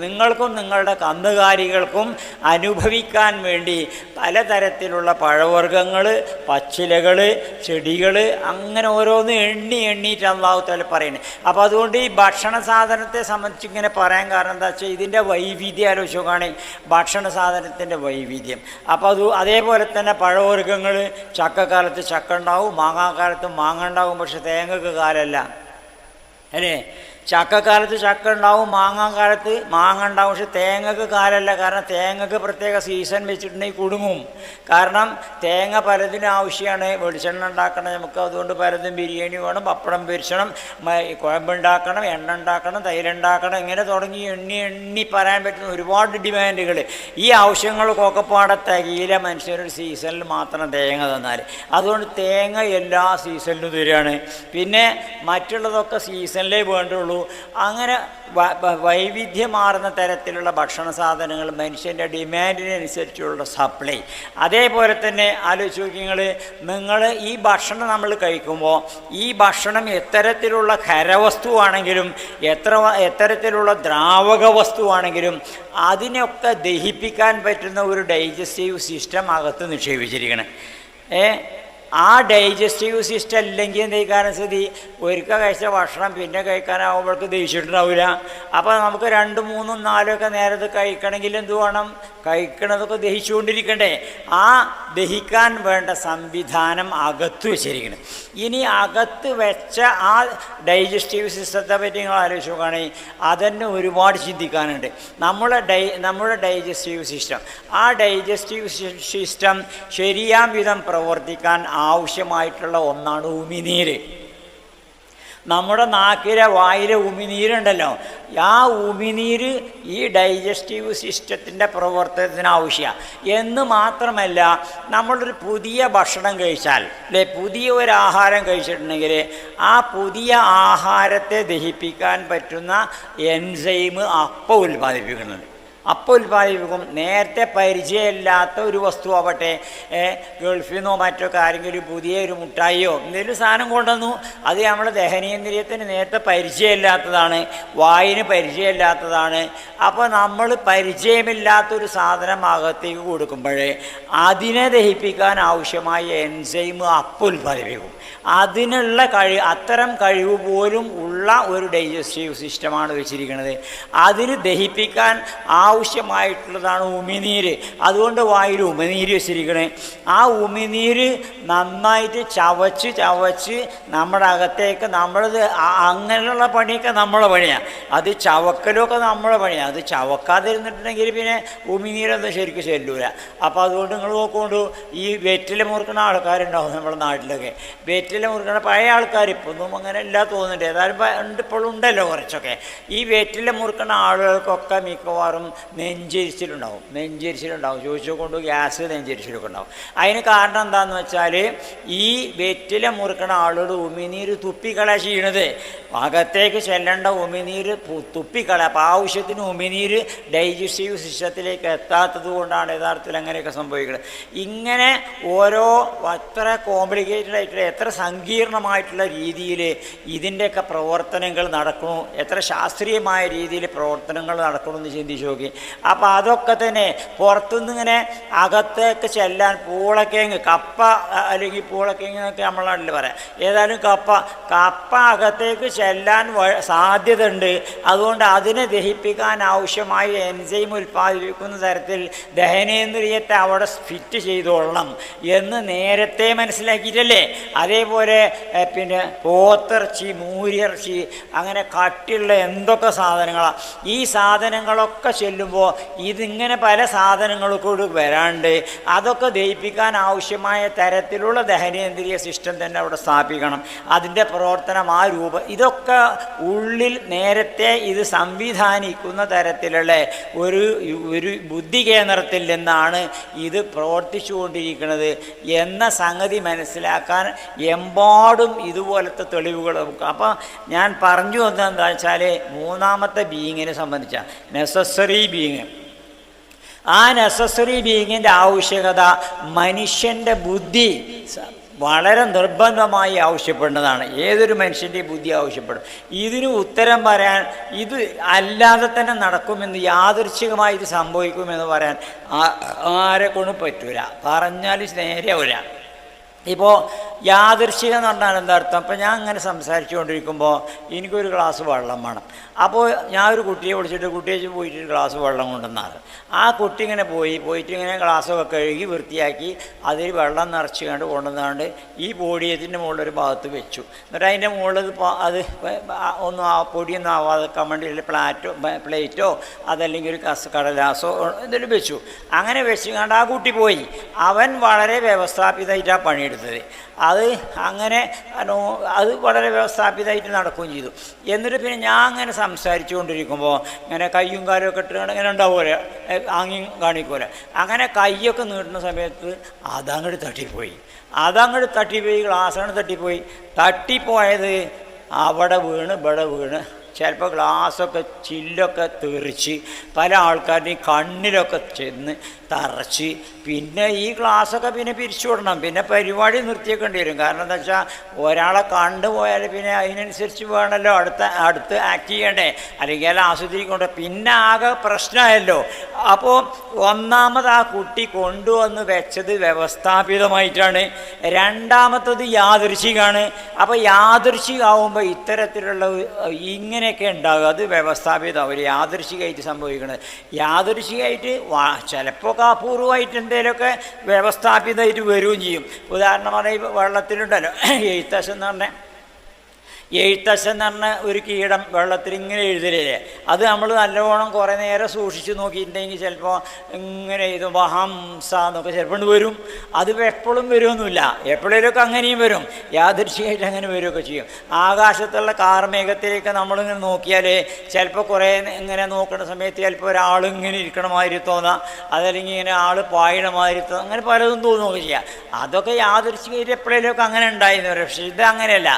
നിങ്ങൾക്കും നിങ്ങളുടെ കന്നുകാലികൾക്കും അനുഭവിക്കാൻ വേണ്ടി പലതരത്തിലുള്ള പഴവർഗ്ഗങ്ങൾ, പച്ചിലകൾ, ചെടികൾ, അങ്ങനെ ഓരോന്ന് എണ്ണിയിട്ട് അല്ലാഹു തആല പറയുന്നത്. അപ്പോൾ അതുകൊണ്ട് ഈ ഭക്ഷണ സാധനത്തെ സംബന്ധിച്ച് ഇങ്ങനെ പറയാൻ കാരണം എന്താ വെച്ചാൽ ഇതിൻ്റെ വൈവിധ്യം ആലോചിച്ച് നോക്കുകയാണെങ്കിൽ ഭക്ഷണ സാധനത്തിൻ്റെ വൈവിധ്യം. അപ്പോൾ അതേപോലെ തന്നെ പഴവർഗ്ഗങ്ങൾ, ചക്കക്കാലത്ത് ചക്ക ഉണ്ടാവും, മാങ്ങാക്കാലത്ത് മാങ്ങ ഉണ്ടാവും. പക്ഷെ തേങ്ങക്ക് കാലമല്ല അല്ലേ? ചക്കക്കാലത്ത് ചക്ക ഉണ്ടാവും, മാങ്ങാക്കാലത്ത് മാങ്ങ ഉണ്ടാവും. പക്ഷെ തേങ്ങക്ക് കാലമല്ല. കാരണം തേങ്ങക്ക് പ്രത്യേക സീസൺ വെച്ചിട്ടുണ്ടെങ്കിൽ കുടുങ്ങും. കാരണം തേങ്ങ പലതിനും ആവശ്യമാണ്. വെളിച്ചെണ്ണ ഉണ്ടാക്കണം നമുക്ക്, അതുകൊണ്ട് പലതും ബിരിയാണി വേണം, പപ്പടം പൊരിച്ചണം, കുഴമ്പുണ്ടാക്കണം, എണ്ണ ഉണ്ടാക്കണം, തൈരുണ്ടാക്കണം, ഇങ്ങനെ തുടങ്ങി എണ്ണി പറയാൻ പറ്റുന്ന ഒരുപാട് ഡിമാൻഡുകൾ. ഈ ആവശ്യങ്ങൾക്കൊക്കെ പാടെ തികയില്ല മനുഷ്യരൊരു സീസണിൽ മാത്രം തേങ്ങ തന്നാൽ. അതുകൊണ്ട് തേങ്ങ എല്ലാ സീസണിലും തരികയാണ്. പിന്നെ മറ്റുള്ളതൊക്കെ സീസണിലേ വേണ്ടുള്ളൂ. അങ്ങനെ വൈവിധ്യമാർന്ന തരത്തിലുള്ള ഭക്ഷണ സാധനങ്ങൾ മനുഷ്യൻ്റെ ഡിമാൻഡിനനുസരിച്ചുള്ള സപ്ലൈ. അതേപോലെ തന്നെ ആലോചിച്ച് നോക്കിങ്ങൾ, നിങ്ങൾ ഈ ഭക്ഷണം നമ്മൾ കഴിക്കുമ്പോൾ ഈ ഭക്ഷണം എത്തരത്തിലുള്ള ഖരവസ്തുവാണെങ്കിലും എത്തരത്തിലുള്ള ദ്രാവക വസ്തുവാണെങ്കിലും അതിനൊക്കെ ദഹിപ്പിക്കാൻ പറ്റുന്ന ഒരു ഡൈജസ്റ്റീവ് സിസ്റ്റം അകത്ത് നിക്ഷേപിച്ചിരിക്കണം. ആ ഡൈജസ്റ്റീവ് സിസ്റ്റം ഇല്ലെങ്കിൽ എന്തെങ്കിലും കാരണം സ്ഥിതി ഒരിക്കൽ കഴിച്ച ഭക്ഷണം പിന്നെ കഴിക്കാനാവുമ്പോഴേക്ക് ദഹിച്ചിട്ടുണ്ടാവില്ല. അപ്പോൾ നമുക്ക് 2, 3, 4 നേരത്ത് കഴിക്കണമെങ്കിൽ എന്ത് വേണം? കഴിക്കണതൊക്കെ ദഹിച്ചുകൊണ്ടിരിക്കണ്ടേ? ആ ദഹിക്കാൻ വേണ്ട സംവിധാനം അകത്ത് വെച്ചിരിക്കണം. ഇനി അകത്ത് വെച്ച ആ ഡൈജസ്റ്റീവ് സിസ്റ്റത്തെ പറ്റി നിങ്ങൾ ആലോചിച്ച് നോക്കുകയാണെങ്കിൽ അതന്നെ ഒരുപാട് ചിന്തിക്കാനുണ്ട്. നമ്മുടെ ഡൈജസ്റ്റീവ് സിസ്റ്റം, ആ ഡൈജസ്റ്റീവ് സിസ്റ്റം ശരിയാം വിധം പ്രവർത്തിക്കാൻ ആവശ്യമായിട്ടുള്ള ഒന്നാണ് ഉമിനീര്. നമ്മുടെ നാക്കിലെ വായിലെ ഉമിനീരുണ്ടല്ലോ, ആ ഉമിനീര് ഈ ഡൈജസ്റ്റീവ് സിസ്റ്റത്തിൻ്റെ പ്രവർത്തനത്തിന് ആവശ്യമാണ്. എന്ന് മാത്രമല്ല, നമ്മളൊരു പുതിയ ഭക്ഷണം കഴിച്ചാൽ അല്ലെ, പുതിയ ഒരു ആഹാരം കഴിച്ചിട്ടുണ്ടെങ്കിൽ ആ പുതിയ ആഹാരത്തെ ദഹിപ്പിക്കാൻ പറ്റുന്ന എൻസൈം അപ്പം ഉൽപ്പാദിപ്പിക്കുന്നുണ്ട്. അപ്പോൾ ഉൽപ്പാദിപ്പിക്കും. നേരത്തെ പരിചയമില്ലാത്ത ഒരു വസ്തു ആവട്ടെ, ഗൾഫിൽ നിന്നോ മറ്റൊക്കെ ആരെങ്കിലും പുതിയൊരു മുട്ടായിയോ എന്തെങ്കിലും സാധനം കൊണ്ടുവന്നു, അത് നമ്മുടെ ദഹനേന്ദ്രിയത്തിന് നേരത്തെ പരിചയമില്ലാത്തതാണ്, വായിന് പരിചയമില്ലാത്തതാണ്. അപ്പോൾ നമ്മൾ പരിചയമില്ലാത്തൊരു സാധനം അകത്തേക്ക് കൊടുക്കുമ്പോഴേ അതിനെ ദഹിപ്പിക്കാൻ ആവശ്യമായ എൻസൈം അപ്പം ഉൽപ്പാദിപ്പിക്കും. അതിനുള്ള അത്തരം കഴിവ് പോലും ഉള്ള ഒരു ഡൈജസ്റ്റീവ് സിസ്റ്റമാണ് വെച്ചിരിക്കുന്നത്. അതിന് ദഹിപ്പിക്കാൻ ആവശ്യമായിട്ടുള്ളതാണ് ഉമിനീര്. അതുകൊണ്ട് വായിൽ ഉമിനീര് വെച്ചിരിക്കണേ. ആ ഉമിനീര് നന്നായിട്ട് ചവച്ച് നമ്മുടെ അകത്തേക്ക് നമ്മളത് അങ്ങനെയുള്ള പണിയൊക്കെ നമ്മളെ പണിയാണ്. അത് ചവക്കലൊക്കെ നമ്മളെ പണിയാണ്. അത് ചവക്കാതിരുന്നിട്ടുണ്ടെങ്കിൽ പിന്നെ ഉമിനീരൊന്നും ശരിക്കും ചെല്ലൂല. അപ്പോൾ അതുകൊണ്ട് നിങ്ങൾ നോക്കുകൊണ്ട് ഈ വെറ്റില മുറുക്കുന്ന ആൾക്കാരുണ്ടാവും നമ്മുടെ നാട്ടിലൊക്കെ. വെറ്റില മുറുക്കുന്ന പഴയ ആൾക്കാർ ഇപ്പൊന്നും അങ്ങനെ ഇല്ല തോന്നുന്നുണ്ട്, ഏതായാലും ഇപ്പോഴും ഉണ്ടല്ലോ കുറച്ചൊക്കെ. ഈ വെറ്റില മുറുക്കുന്ന ആളുകൾക്കൊക്കെ മിക്കവാറും നെഞ്ചരിച്ചിലുണ്ടാവും. ചോദിച്ചുകൊണ്ട് ഗ്യാസ് നെഞ്ചരിച്ചിലൊക്കെ ഉണ്ടാവും. അതിന് കാരണം എന്താണെന്ന് വെച്ചാൽ ഈ വെറ്റില മുറുക്കണ ആളുകൾ ഉമിനീര് തുപ്പിക്കളയാ ചെയ്യണത്. അകത്തേക്ക് ചെല്ലേണ്ട ഉമിനീര് തുപ്പിക്കള. അപ്പോൾ ആവശ്യത്തിന് ഉമിനീര് ഡൈജസ്റ്റീവ് സിസ്റ്റത്തിലേക്ക് എത്താത്തത് കൊണ്ടാണ് യഥാർത്ഥത്തിൽ അങ്ങനെയൊക്കെ സംഭവിക്കുന്നത്. ഇങ്ങനെ ഓരോ എത്ര കോംപ്ലിക്കേറ്റഡ് ആയിട്ടുള്ള, എത്ര സങ്കീർണമായിട്ടുള്ള രീതിയിൽ ഇതിൻ്റെയൊക്കെ പ്രവർത്തനങ്ങൾ നടക്കണു, എത്ര ശാസ്ത്രീയമായ രീതിയിൽ പ്രവർത്തനങ്ങൾ നടക്കണമെന്ന് ചിന്തിച്ച് നോക്കി. അപ്പോൾ അതൊക്കെ തന്നെ പുറത്തുനിന്ന് ഇങ്ങനെ അകത്തേക്ക് ചെല്ലാൻ പൂളക്കിഴങ്ങ്, കപ്പ അല്ലെങ്കിൽ പൂളക്കിഴങ്ങ് എന്നൊക്കെ നമ്മളെ നാട്ടിൽ പറയാം. ഏതായാലും കപ്പ അകത്തേക്ക് ചെല്ലാൻ സാധ്യത ഉണ്ട്. അതുകൊണ്ട് അതിനെ ദഹിപ്പിക്കാൻ ആവശ്യമായ എൻസൈം ഉൽപ്പാദിപ്പിക്കുന്ന തരത്തിൽ ദഹനേന്ദ്രിയത്തെ അവിടെ ഫിറ്റ് ചെയ്തോളണം എന്ന് നേരത്തെ മനസ്സിലാക്കിയിട്ടല്ലേ. അതേപോലെ പിന്നെ പോത്തിറച്ചി, മൂരിയിറച്ചി, അങ്ങനെ കട്ടിയുള്ള എന്തൊക്കെ സാധനങ്ങളാണ്. ഈ സാധനങ്ങളൊക്കെ ചെല്ലുമ്പോൾ ഇതിങ്ങനെ പല സാധനങ്ങൾക്കൂടി വരാണ്ട് അതൊക്കെ ദഹിപ്പിക്കാൻ ആവശ്യമായ തരത്തിലുള്ള ദഹനേന്ദ്രിയ സിസ്റ്റം തന്നെ അവിടെ സ്ഥാപിക്കണം. അതിൻ്റെ പ്രവർത്തനം ആ രൂപം ഇതൊക്കെ ഉള്ളിൽ നേരത്തെ ഇത് സംവിധാനിക്കുന്ന തരത്തിലുള്ള ഒരു ബുദ്ധി കേന്ദ്രത്തിൽ നിന്നാണ് ഇത് പ്രവർത്തിച്ചുകൊണ്ടിരിക്കുന്നത് എന്ന സംഗതി മനസ്സിലാക്കാൻ എമ്പാടും ഇതുപോലത്തെ തെളിവുകൾ നമുക്ക്. അപ്പം ഞാൻ പറഞ്ഞു വന്നതെന്താ വെച്ചാൽ മൂന്നാമത്തെ ബീയിങ്ങിനെ സംബന്ധിച്ച നെസസറി ബീയിങ്, ആ നെസസറി ബീയിങ്ങിൻ്റെ ആവശ്യകത മനുഷ്യൻ്റെ ബുദ്ധി വളരെ നിർബന്ധമായി ആവശ്യപ്പെടുന്നതാണ്. ഏതൊരു മനുഷ്യൻ്റെയും ബുദ്ധി ആവശ്യപ്പെടും. ഇതിന് ഉത്തരം പറയാൻ ഇത് അല്ലാതെ തന്നെ നടക്കുമെന്ന്, യാദൃച്ഛികമായി ഇത് സംഭവിക്കുമെന്ന് പറയാൻ ആരെ കൊണ്ടും പറ്റൂല. പറഞ്ഞാൽ നേരെയാവില്ല. ഇപ്പോൾ യാദൃശ്ചികം എന്ന് പറഞ്ഞാൽ എന്താ അർത്ഥം? അപ്പോൾ ഞാൻ ഇങ്ങനെ സംസാരിച്ചുകൊണ്ടിരിക്കുമ്പോൾ എനിക്കൊരു ഗ്ലാസ് വെള്ളം വേണം. അപ്പോൾ ഞാൻ ഒരു കുട്ടിയെ വിളിച്ചിട്ട് കുട്ടിയെ പോയിട്ട് ഒരു ഗ്ലാസ് വെള്ളം കൊണ്ടുവന്നാറ്. ആ കുട്ടി ഇങ്ങനെ പോയിട്ട് ഇങ്ങനെ ഗ്ലാസ്സൊക്കെ കഴുകി വൃത്തിയാക്കി അതിൽ വെള്ളം നിറച്ച് കണ്ട് കൊണ്ടുവന്നാണ്ട് ഈ പോഡിയത്തിൻ്റെ മുകളിലൊരു ഭാഗത്ത് വെച്ചു. എന്നിട്ട് അതിൻ്റെ മുകളിൽ അത് ഒന്നും പൊടിയൊന്നും ആവാതെക്കാൻ വേണ്ടി പ്ലേറ്റോ അതല്ലെങ്കിൽ ഒരു കടലാസോ എന്തെങ്കിലും വെച്ചു. അങ്ങനെ വെച്ച് കണ്ട് ആ കുട്ടി പോയി. അവൻ വളരെ വ്യവസ്ഥാപിതമായിട്ടാണ് പണിയെടുത്തത്. അത് അങ്ങനെ അത് വളരെ വ്യവസ്ഥാപിതമായിട്ട് നടക്കുകയും ചെയ്തു. എന്നിട്ട് പിന്നെ ഞാൻ അങ്ങനെ സംസാരിച്ചു കൊണ്ടിരിക്കുമ്പോൾ ഇങ്ങനെ കയ്യും കാലും ഒക്കെ ഇട്ട് ഇങ്ങനെ ഉണ്ടാവുമല്ലോ, ആങ്ങി കാണിക്കൂല. അങ്ങനെ കൈയൊക്കെ നീട്ടുന്ന സമയത്ത് അതങ്ങോട്ട് തട്ടിപ്പോയി. ഗ്ലാസ്സാണ് തട്ടിപ്പോയത്. അവിടെ വീണ് ഇവിടെ വീണ് ചിലപ്പോൾ ഗ്ലാസ്സൊക്കെ ചില്ലൊക്കെ തെറിച്ച് പല ആൾക്കാരുടെയും കണ്ണിലൊക്കെ ചെന്ന് തറച്ച് പിന്നെ ഈ ഗ്ലാസ്സൊക്കെ പിന്നെ പിരിച്ചു വിടണം. പിന്നെ പരിപാടി നിർത്തിയേക്കേണ്ടി വരും. കാരണം എന്താ വെച്ചാൽ ഒരാളെ കണ്ടുപോയാൽ പിന്നെ അതിനനുസരിച്ച് വേണമല്ലോ അടുത്ത് ആക്ട് ചെയ്യണ്ടേ, അല്ലെങ്കിൽ അയാൾ ആസ്വദിക്കൊണ്ട് പിന്നെ ആകെ പ്രശ്നമായല്ലോ. അപ്പോൾ ഒന്നാമത് ആ കുട്ടി കൊണ്ടുവന്ന് വെച്ചത് വ്യവസ്ഥാപിതമായിട്ടാണ്. രണ്ടാമത്തത് യാദൃശ്ചികമാണ്. അപ്പോൾ യാദൃശ്ചികമാകുമ്പോൾ ഇത്തരത്തിലുള്ള ഇങ്ങനെയൊക്കെ ഉണ്ടാകുക. അത് വ്യവസ്ഥാപിതം, അവർ യാദൃശ്ചികമായിട്ട് സംഭവിക്കുന്നത്. യാദൃശ്ചികമായിട്ട് ചിലപ്പോൾ അപൂർവമായിട്ട് എന്തെങ്കിലുമൊക്കെ വ്യവസ്ഥാപിതമായിട്ട് വരികയും ചെയ്യും. ഉദാഹരണം പറഞ്ഞാൽ വെള്ളത്തിലുണ്ടല്ലോ എഴുത്തച്ഛൻ എന്ന് പറഞ്ഞ ഒരു കീടം വെള്ളത്തിൽ ഇങ്ങനെ എഴുതലില്ലേ, അത് നമ്മൾ നല്ലവണ്ണം കുറേ നേരം സൂക്ഷിച്ച് നോക്കിയിട്ടുണ്ടെങ്കിൽ ചിലപ്പോൾ ഇങ്ങനെ ഇത് ഹംസ എന്നൊക്കെ ചിലപ്പോൾ വരും. അത് എപ്പോഴും വരുമൊന്നുമില്ല, എപ്പോഴേലൊക്കെ അങ്ങനെയും വരും. യാദൃശ്ചികമായിട്ട് അങ്ങനെ വരികയൊക്കെ ചെയ്യും. ആകാശത്തുള്ള കാർമേഘത്തിലേക്ക് നമ്മളിങ്ങനെ നോക്കിയാൽ ചിലപ്പോൾ കുറേ ഇങ്ങനെ നോക്കുന്ന സമയത്ത് ചിലപ്പോൾ ഒരാളിങ്ങനെ ഇരിക്കണ മാതിരി തോന്നാം, അതല്ലെങ്കിൽ ഇങ്ങനെ ആൾ പായണ മാതിരി തോന്നാം, അങ്ങനെ പലതും തോന്നുകയൊക്കെ ചെയ്യാം. അതൊക്കെ യാദൃശ്ചികമായിട്ട് എപ്പോഴേലൊക്കെ അങ്ങനെ ഉണ്ടായിരുന്നു. പക്ഷേ ഇത് അങ്ങനെയല്ല.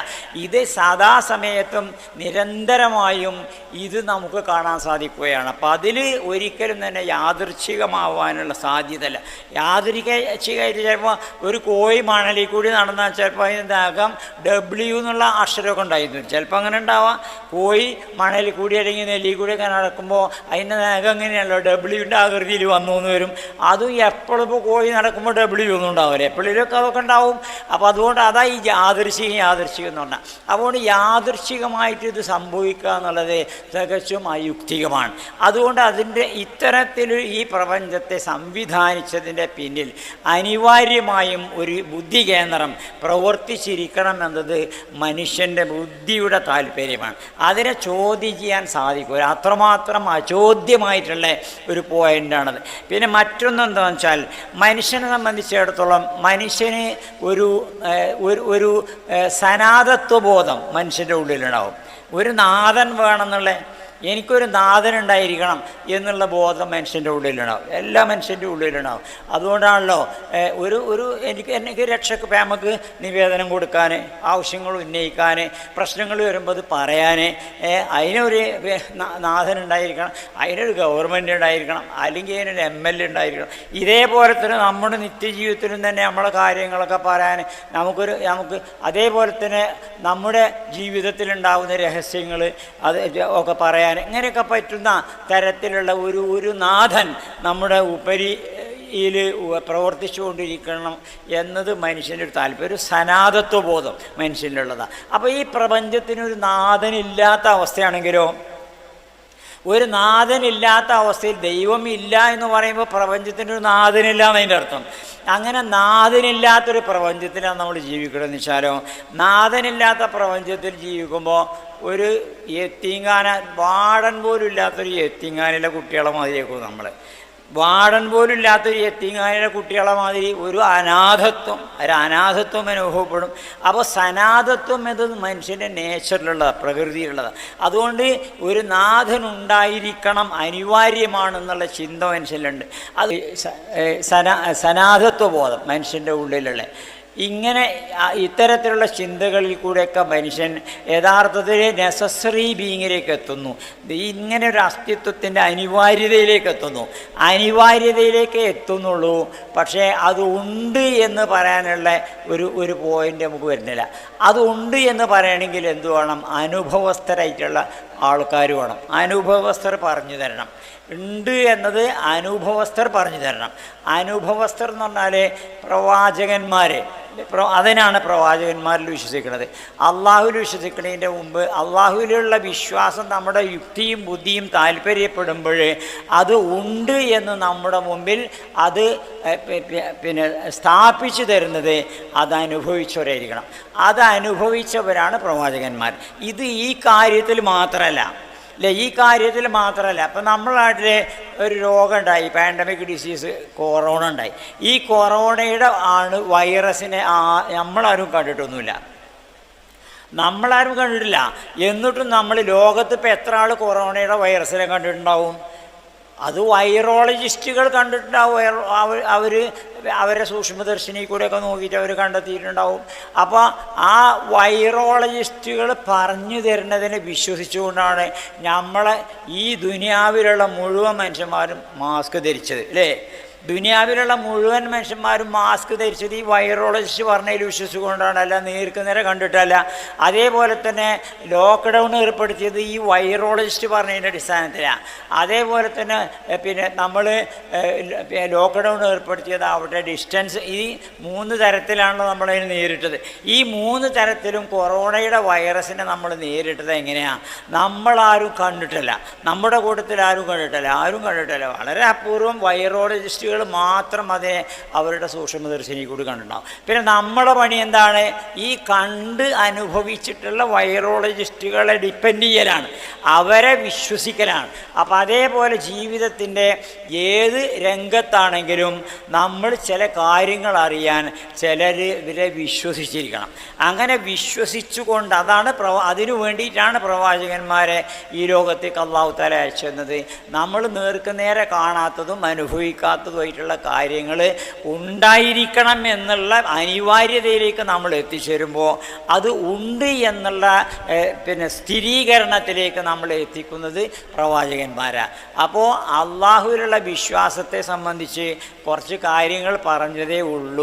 ഇത് സദാസമയത്തും നിരന്തരമായും ഇത് നമുക്ക് കാണാൻ സാധിക്കുകയാണ്. അപ്പം അതിൽ ഒരിക്കലും തന്നെ യാദൃച്ഛികമാവാനുള്ള സാധ്യതയില്ല. യാദൃച്ഛികമായിട്ട് ചിലപ്പോൾ ഒരു കോഴി മണലിൽ കൂടി നടന്നാൽ ചിലപ്പോൾ അതിൻ്റെ അകം W എന്നുള്ള അക്ഷരമൊക്കെ ഉണ്ടായിരുന്നു. ചിലപ്പോൾ അങ്ങനെ ഉണ്ടാവാം. കോഴി മണലിൽ കൂടി അല്ലെങ്കിൽ നെല്ലിൽ കൂടിയൊക്കെ നടക്കുമ്പോൾ അതിൻ്റെ നഖം എങ്ങനെയാണല്ലോ W-ൻ്റെ ആകൃതിയിൽ വന്നു എന്ന് വരും. അതും എപ്പോഴും ഇപ്പോൾ കോഴി നടക്കുമ്പോൾ W ഒന്നും ഉണ്ടാവില്ല, എപ്പോഴേലൊക്കെ അതൊക്കെ ഉണ്ടാവും. അപ്പോൾ അതുകൊണ്ട് അതാ ഈ യാദൃശ്ചികം എന്ന് പറഞ്ഞാൽ. അതുകൊണ്ട് യാദൃശ്ചികമായിട്ട് ഇത് സംഭവിക്കുക എന്നുള്ളത് തികച്ചും അയുക്തികമാണ്. അതുകൊണ്ട് അതിൻ്റെ ഇത്തരത്തിൽ ഈ പ്രപഞ്ചത്തെ സംവിധാനിച്ചതിൻ്റെ പിന്നിൽ അനിവാര്യമായും ഒരു ബുദ്ധി കേന്ദ്രം പ്രവർത്തിച്ചിരിക്കണം എന്നത് മനുഷ്യൻ്റെ ബുദ്ധിയുടെ താല്പര്യമാണ്. അതിനെ ചോദ്യം ചെയ്യാൻ സാധിക്കില്ല. അത്രമാത്രം അചോദ്യമായിട്ടുള്ള ഒരു പോയിൻ്റാണത്. പിന്നെ മറ്റൊന്നെന്താണെന്ന് വെച്ചാൽ മനുഷ്യനെ സംബന്ധിച്ചിടത്തോളം മനുഷ്യന് ഒരു സനാതത്വബോധം മനുഷ്യൻ്റെ ഉള്ളിലുണ്ടാവും. ഒരു നാഥൻ വേണമെന്നുള്ള, എനിക്കൊരു നാഥനുണ്ടായിരിക്കണം എന്നുള്ള ബോധം മനുഷ്യൻ്റെ ഉള്ളിലുണ്ടാവും, എല്ലാ മനുഷ്യൻ്റെ ഉള്ളിലുണ്ടാവും. അതുകൊണ്ടാണല്ലോ എനിക്ക് രക്ഷക്ക് നമുക്ക് നിവേദനം കൊടുക്കാൻ, ആവശ്യങ്ങൾ ഉന്നയിക്കാൻ, പ്രശ്നങ്ങൾ വരുമ്പോൾ അത് പറയാൻ അതിനൊരു നാഥനുണ്ടായിരിക്കണം, അതിനൊരു ഗവൺമെൻറ് ഉണ്ടായിരിക്കണം, അല്ലെങ്കിൽ അതിനൊരു MLA ഉണ്ടായിരിക്കണം. ഇതേപോലെ തന്നെ നമ്മുടെ നിത്യജീവിതത്തിലും തന്നെ നമ്മളെ കാര്യങ്ങളൊക്കെ പറയാൻ നമുക്ക് അതേപോലെ തന്നെ നമ്മുടെ ജീവിതത്തിലുണ്ടാകുന്ന രഹസ്യങ്ങൾ അത് ഒക്കെ പറയാൻ പറയാൻ ഇങ്ങനെയൊക്കെ പറ്റുന്ന തരത്തിലുള്ള ഒരു നാഥൻ നമ്മുടെ ഉപരിയിൽ പ്രവർത്തിച്ചുകൊണ്ടിരിക്കണം എന്നത് മനുഷ്യൻ്റെ ഒരു താല്പര്യം, ഒരു സനാതത്വ ബോധം മനുഷ്യനിലുള്ളതാണ്. അപ്പോൾ ഈ പ്രപഞ്ചത്തിനൊരു നാഥനില്ലാത്ത അവസ്ഥയാണെങ്കിലോ, ഒരു നാഥനില്ലാത്ത അവസ്ഥയിൽ ദൈവമില്ല എന്ന് പറയുമ്പോൾ പ്രപഞ്ചത്തിനൊരു നാഥനില്ല എന്നതിൻ്റെ അർത്ഥം. അങ്ങനെ നാഥനില്ലാത്തൊരു പ്രപഞ്ചത്തിലാണ് നമ്മൾ ജീവിക്കണമെന്ന് വെച്ചാലോ, നാഥനില്ലാത്ത പ്രപഞ്ചത്തിൽ ജീവിക്കുമ്പോൾ ഒരു യത്തീംഖാന, വാർഡൻ പോലും ഇല്ലാത്തൊരു യത്തീംഖാനയിലെ കുട്ടികളെ മാതിരിയാക്കും നമ്മൾ. വാർഡൻ പോലും ഇല്ലാത്തൊരു യത്തീംഖാനയിലെ കുട്ടികളെ മാതിരി ഒരു അനാഥത്വം അനുഭവപ്പെടും. അപ്പോൾ സനാഥത്വം എന്നത് മനുഷ്യൻ്റെ നേച്ചറിലുള്ളതാണ്, പ്രകൃതിയിലുള്ളതാണ്. അതുകൊണ്ട് ഒരു നാഥൻ ഉണ്ടായിരിക്കണം, അനിവാര്യമാണെന്നുള്ള ചിന്ത മനുഷ്യനിലുണ്ട്. അത് സനാഥത്വ ബോധം മനുഷ്യൻ്റെ ഉള്ളിലുള്ള ഇങ്ങനെ ഇത്തരത്തിലുള്ള ചിന്തകളിൽ കൂടെയൊക്കെ മനുഷ്യൻ യഥാർത്ഥത്തിൽ നെസസറി ബീയിങ്ങിലേക്ക് എത്തുന്നു. ഇങ്ങനെ ഒരു അസ്തിത്വത്തിൻ്റെ അനിവാര്യതയിലേക്ക് എത്തുന്നുള്ളൂ. പക്ഷേ അതുണ്ട് എന്ന് പറയാനുള്ള ഒരു പോയിൻ്റ് നമുക്ക് വരുന്നില്ല. അതുണ്ട് എന്ന് പറയണമെങ്കിൽ എന്തു വേണം? അനുഭവസ്ഥരായിട്ടുള്ള ആൾക്കാർ വേണം. അനുഭവസ്ഥർ പറഞ്ഞു തരണം. ഉണ്ട് എന്നത് അനുഭവസ്ഥർ പറഞ്ഞു തരണം. അനുഭവസ്ഥർ എന്ന് പറഞ്ഞാൽ പ്രവാചകന്മാർ, അതിനാണ് പ്രവാചകന്മാരിൽ വിശ്വസിക്കുന്നത്. അള്ളാഹുവിൽ വിശ്വസിക്കുന്നതിൻ്റെ മുമ്പ് അള്ളാഹുവിലുള്ള വിശ്വാസം നമ്മുടെ യുക്തിയും ബുദ്ധിയും താല്പര്യപ്പെടുമ്പോൾ അത് ഉണ്ട് എന്ന് നമ്മുടെ മുമ്പിൽ അത് സ്ഥാപിച്ചു തരുന്നത് അത് അനുഭവിച്ചവരായിരിക്കണം. അത് അനുഭവിച്ചവരാണ് പ്രവാചകന്മാർ. ഇത് ഈ കാര്യത്തിൽ മാത്രമല്ല, അപ്പം നമ്മുടെ നാട്ടിൽ ഒരു രോഗം ഉണ്ടായി, പാൻഡമിക് ഡിസീസ്, കൊറോണ ഉണ്ടായി. ഈ കൊറോണയുടെ വൈറസിനെ നമ്മളാരും കണ്ടിട്ടില്ല. എന്നിട്ടും നമ്മൾ ലോകത്ത് ഇപ്പോൾ എത്ര ആൾ കൊറോണയുടെ വൈറസിനെ കണ്ടിട്ടുണ്ടാവും? അത് വൈറോളജിസ്റ്റുകൾ കണ്ടിട്ടുണ്ടാവും. അവരെ സൂക്ഷ്മദർശിനി കൂടെയൊക്കെ നോക്കിയിട്ട് അവർ കണ്ടെത്തിയിട്ടുണ്ടാവും. അപ്പോൾ ആ വൈറോളജിസ്റ്റുകൾ പറഞ്ഞു തരുന്നതിനെ വിശ്വസിച്ചുകൊണ്ടാണ് നമ്മളെ ഈ ദുനിയാവിലുള്ള മുഴുവൻ മനുഷ്യന്മാരും മാസ്ക് ധരിച്ചത്, അല്ലേ? ദുനിയാവിലുള്ള മുഴുവൻ മനുഷ്യന്മാരും മാസ്ക് ധരിച്ചത് ഈ വൈറോളജിസ്റ്റ് പറഞ്ഞതിൽ വിശ്വസിച്ചുകൊണ്ടാണ്, അല്ല നേർക്കുനേരെ കണ്ടിട്ടല്ല. അതേപോലെ തന്നെ ലോക്ക്ഡൗൺ ഏർപ്പെടുത്തിയത് ഈ വൈറോളജിസ്റ്റ് പറഞ്ഞതിൻ്റെ അടിസ്ഥാനത്തിലാണ്. അതേപോലെ തന്നെ നമ്മൾ ലോക്ക്ഡൗൺ ഏർപ്പെടുത്തിയത് അവിടെ ഡിസ്റ്റൻസ്, ഈ 3 തരത്തിലാണ് നമ്മളതിന് നേരിട്ടത്. ഈ 3 തരത്തിലും കൊറോണയുടെ വൈറസിനെ നമ്മൾ നേരിട്ടത് എങ്ങനെയാണ്? നമ്മളാരും കണ്ടിട്ടില്ല, നമ്മുടെ കൂട്ടത്തിൽ ആരും കണ്ടിട്ടില്ല. വളരെ അപൂർവം വൈറോളജിസ്റ്റുകൾ മാത്രം അതിനെ അവരുടെ സൂക്ഷ്മദർശിനി കൂടി കണ്ടിട്ടുണ്ടാവും. പിന്നെ നമ്മുടെ പണി എന്താണ്? ഈ കണ്ട് അനുഭവിച്ചിട്ടുള്ള വൈറോളജിസ്റ്റുകളെ ഡിപ്പെൻഡ് ചെയ്യലാണ്, അവരെ വിശ്വസിക്കലാണ്. അപ്പം അതേപോലെ ജീവിതത്തിൻ്റെ ഏത് രംഗത്താണെങ്കിലും നമ്മൾ ചില കാര്യങ്ങൾ അറിയാൻ ഇവരെ വിശ്വസിച്ചിരിക്കണം. അങ്ങനെ വിശ്വസിച്ചുകൊണ്ട് അതിനു വേണ്ടിയിട്ടാണ് പ്രവാചകന്മാരെ ഈ ലോകത്തേക്ക് അല്ലാഹു തആല അയച്ചു തന്നത്. നമ്മൾ നേർക്കുനേരെ കാണാത്തതും അനുഭവിക്കാത്തതുമായിട്ടുള്ള കാര്യങ്ങൾ ഉണ്ടായിരിക്കണം എന്നുള്ള അനിവാര്യതയിലേക്ക് നമ്മൾ എത്തിച്ചേരുമ്പോൾ അത് ഉണ്ട് എന്നുള്ള സ്ഥിരീകരണത്തിലേക്ക് നമ്മൾ എത്തിക്കുന്നത് പ്രവാചകന്മാരാണ്. അപ്പോൾ അള്ളാഹുവിലുള്ള വിശ്വാസത്തെ സംബന്ധിച്ച് കുറച്ച് കാര്യങ്ങൾ പറഞ്ഞതേ ഉള്ളൂ.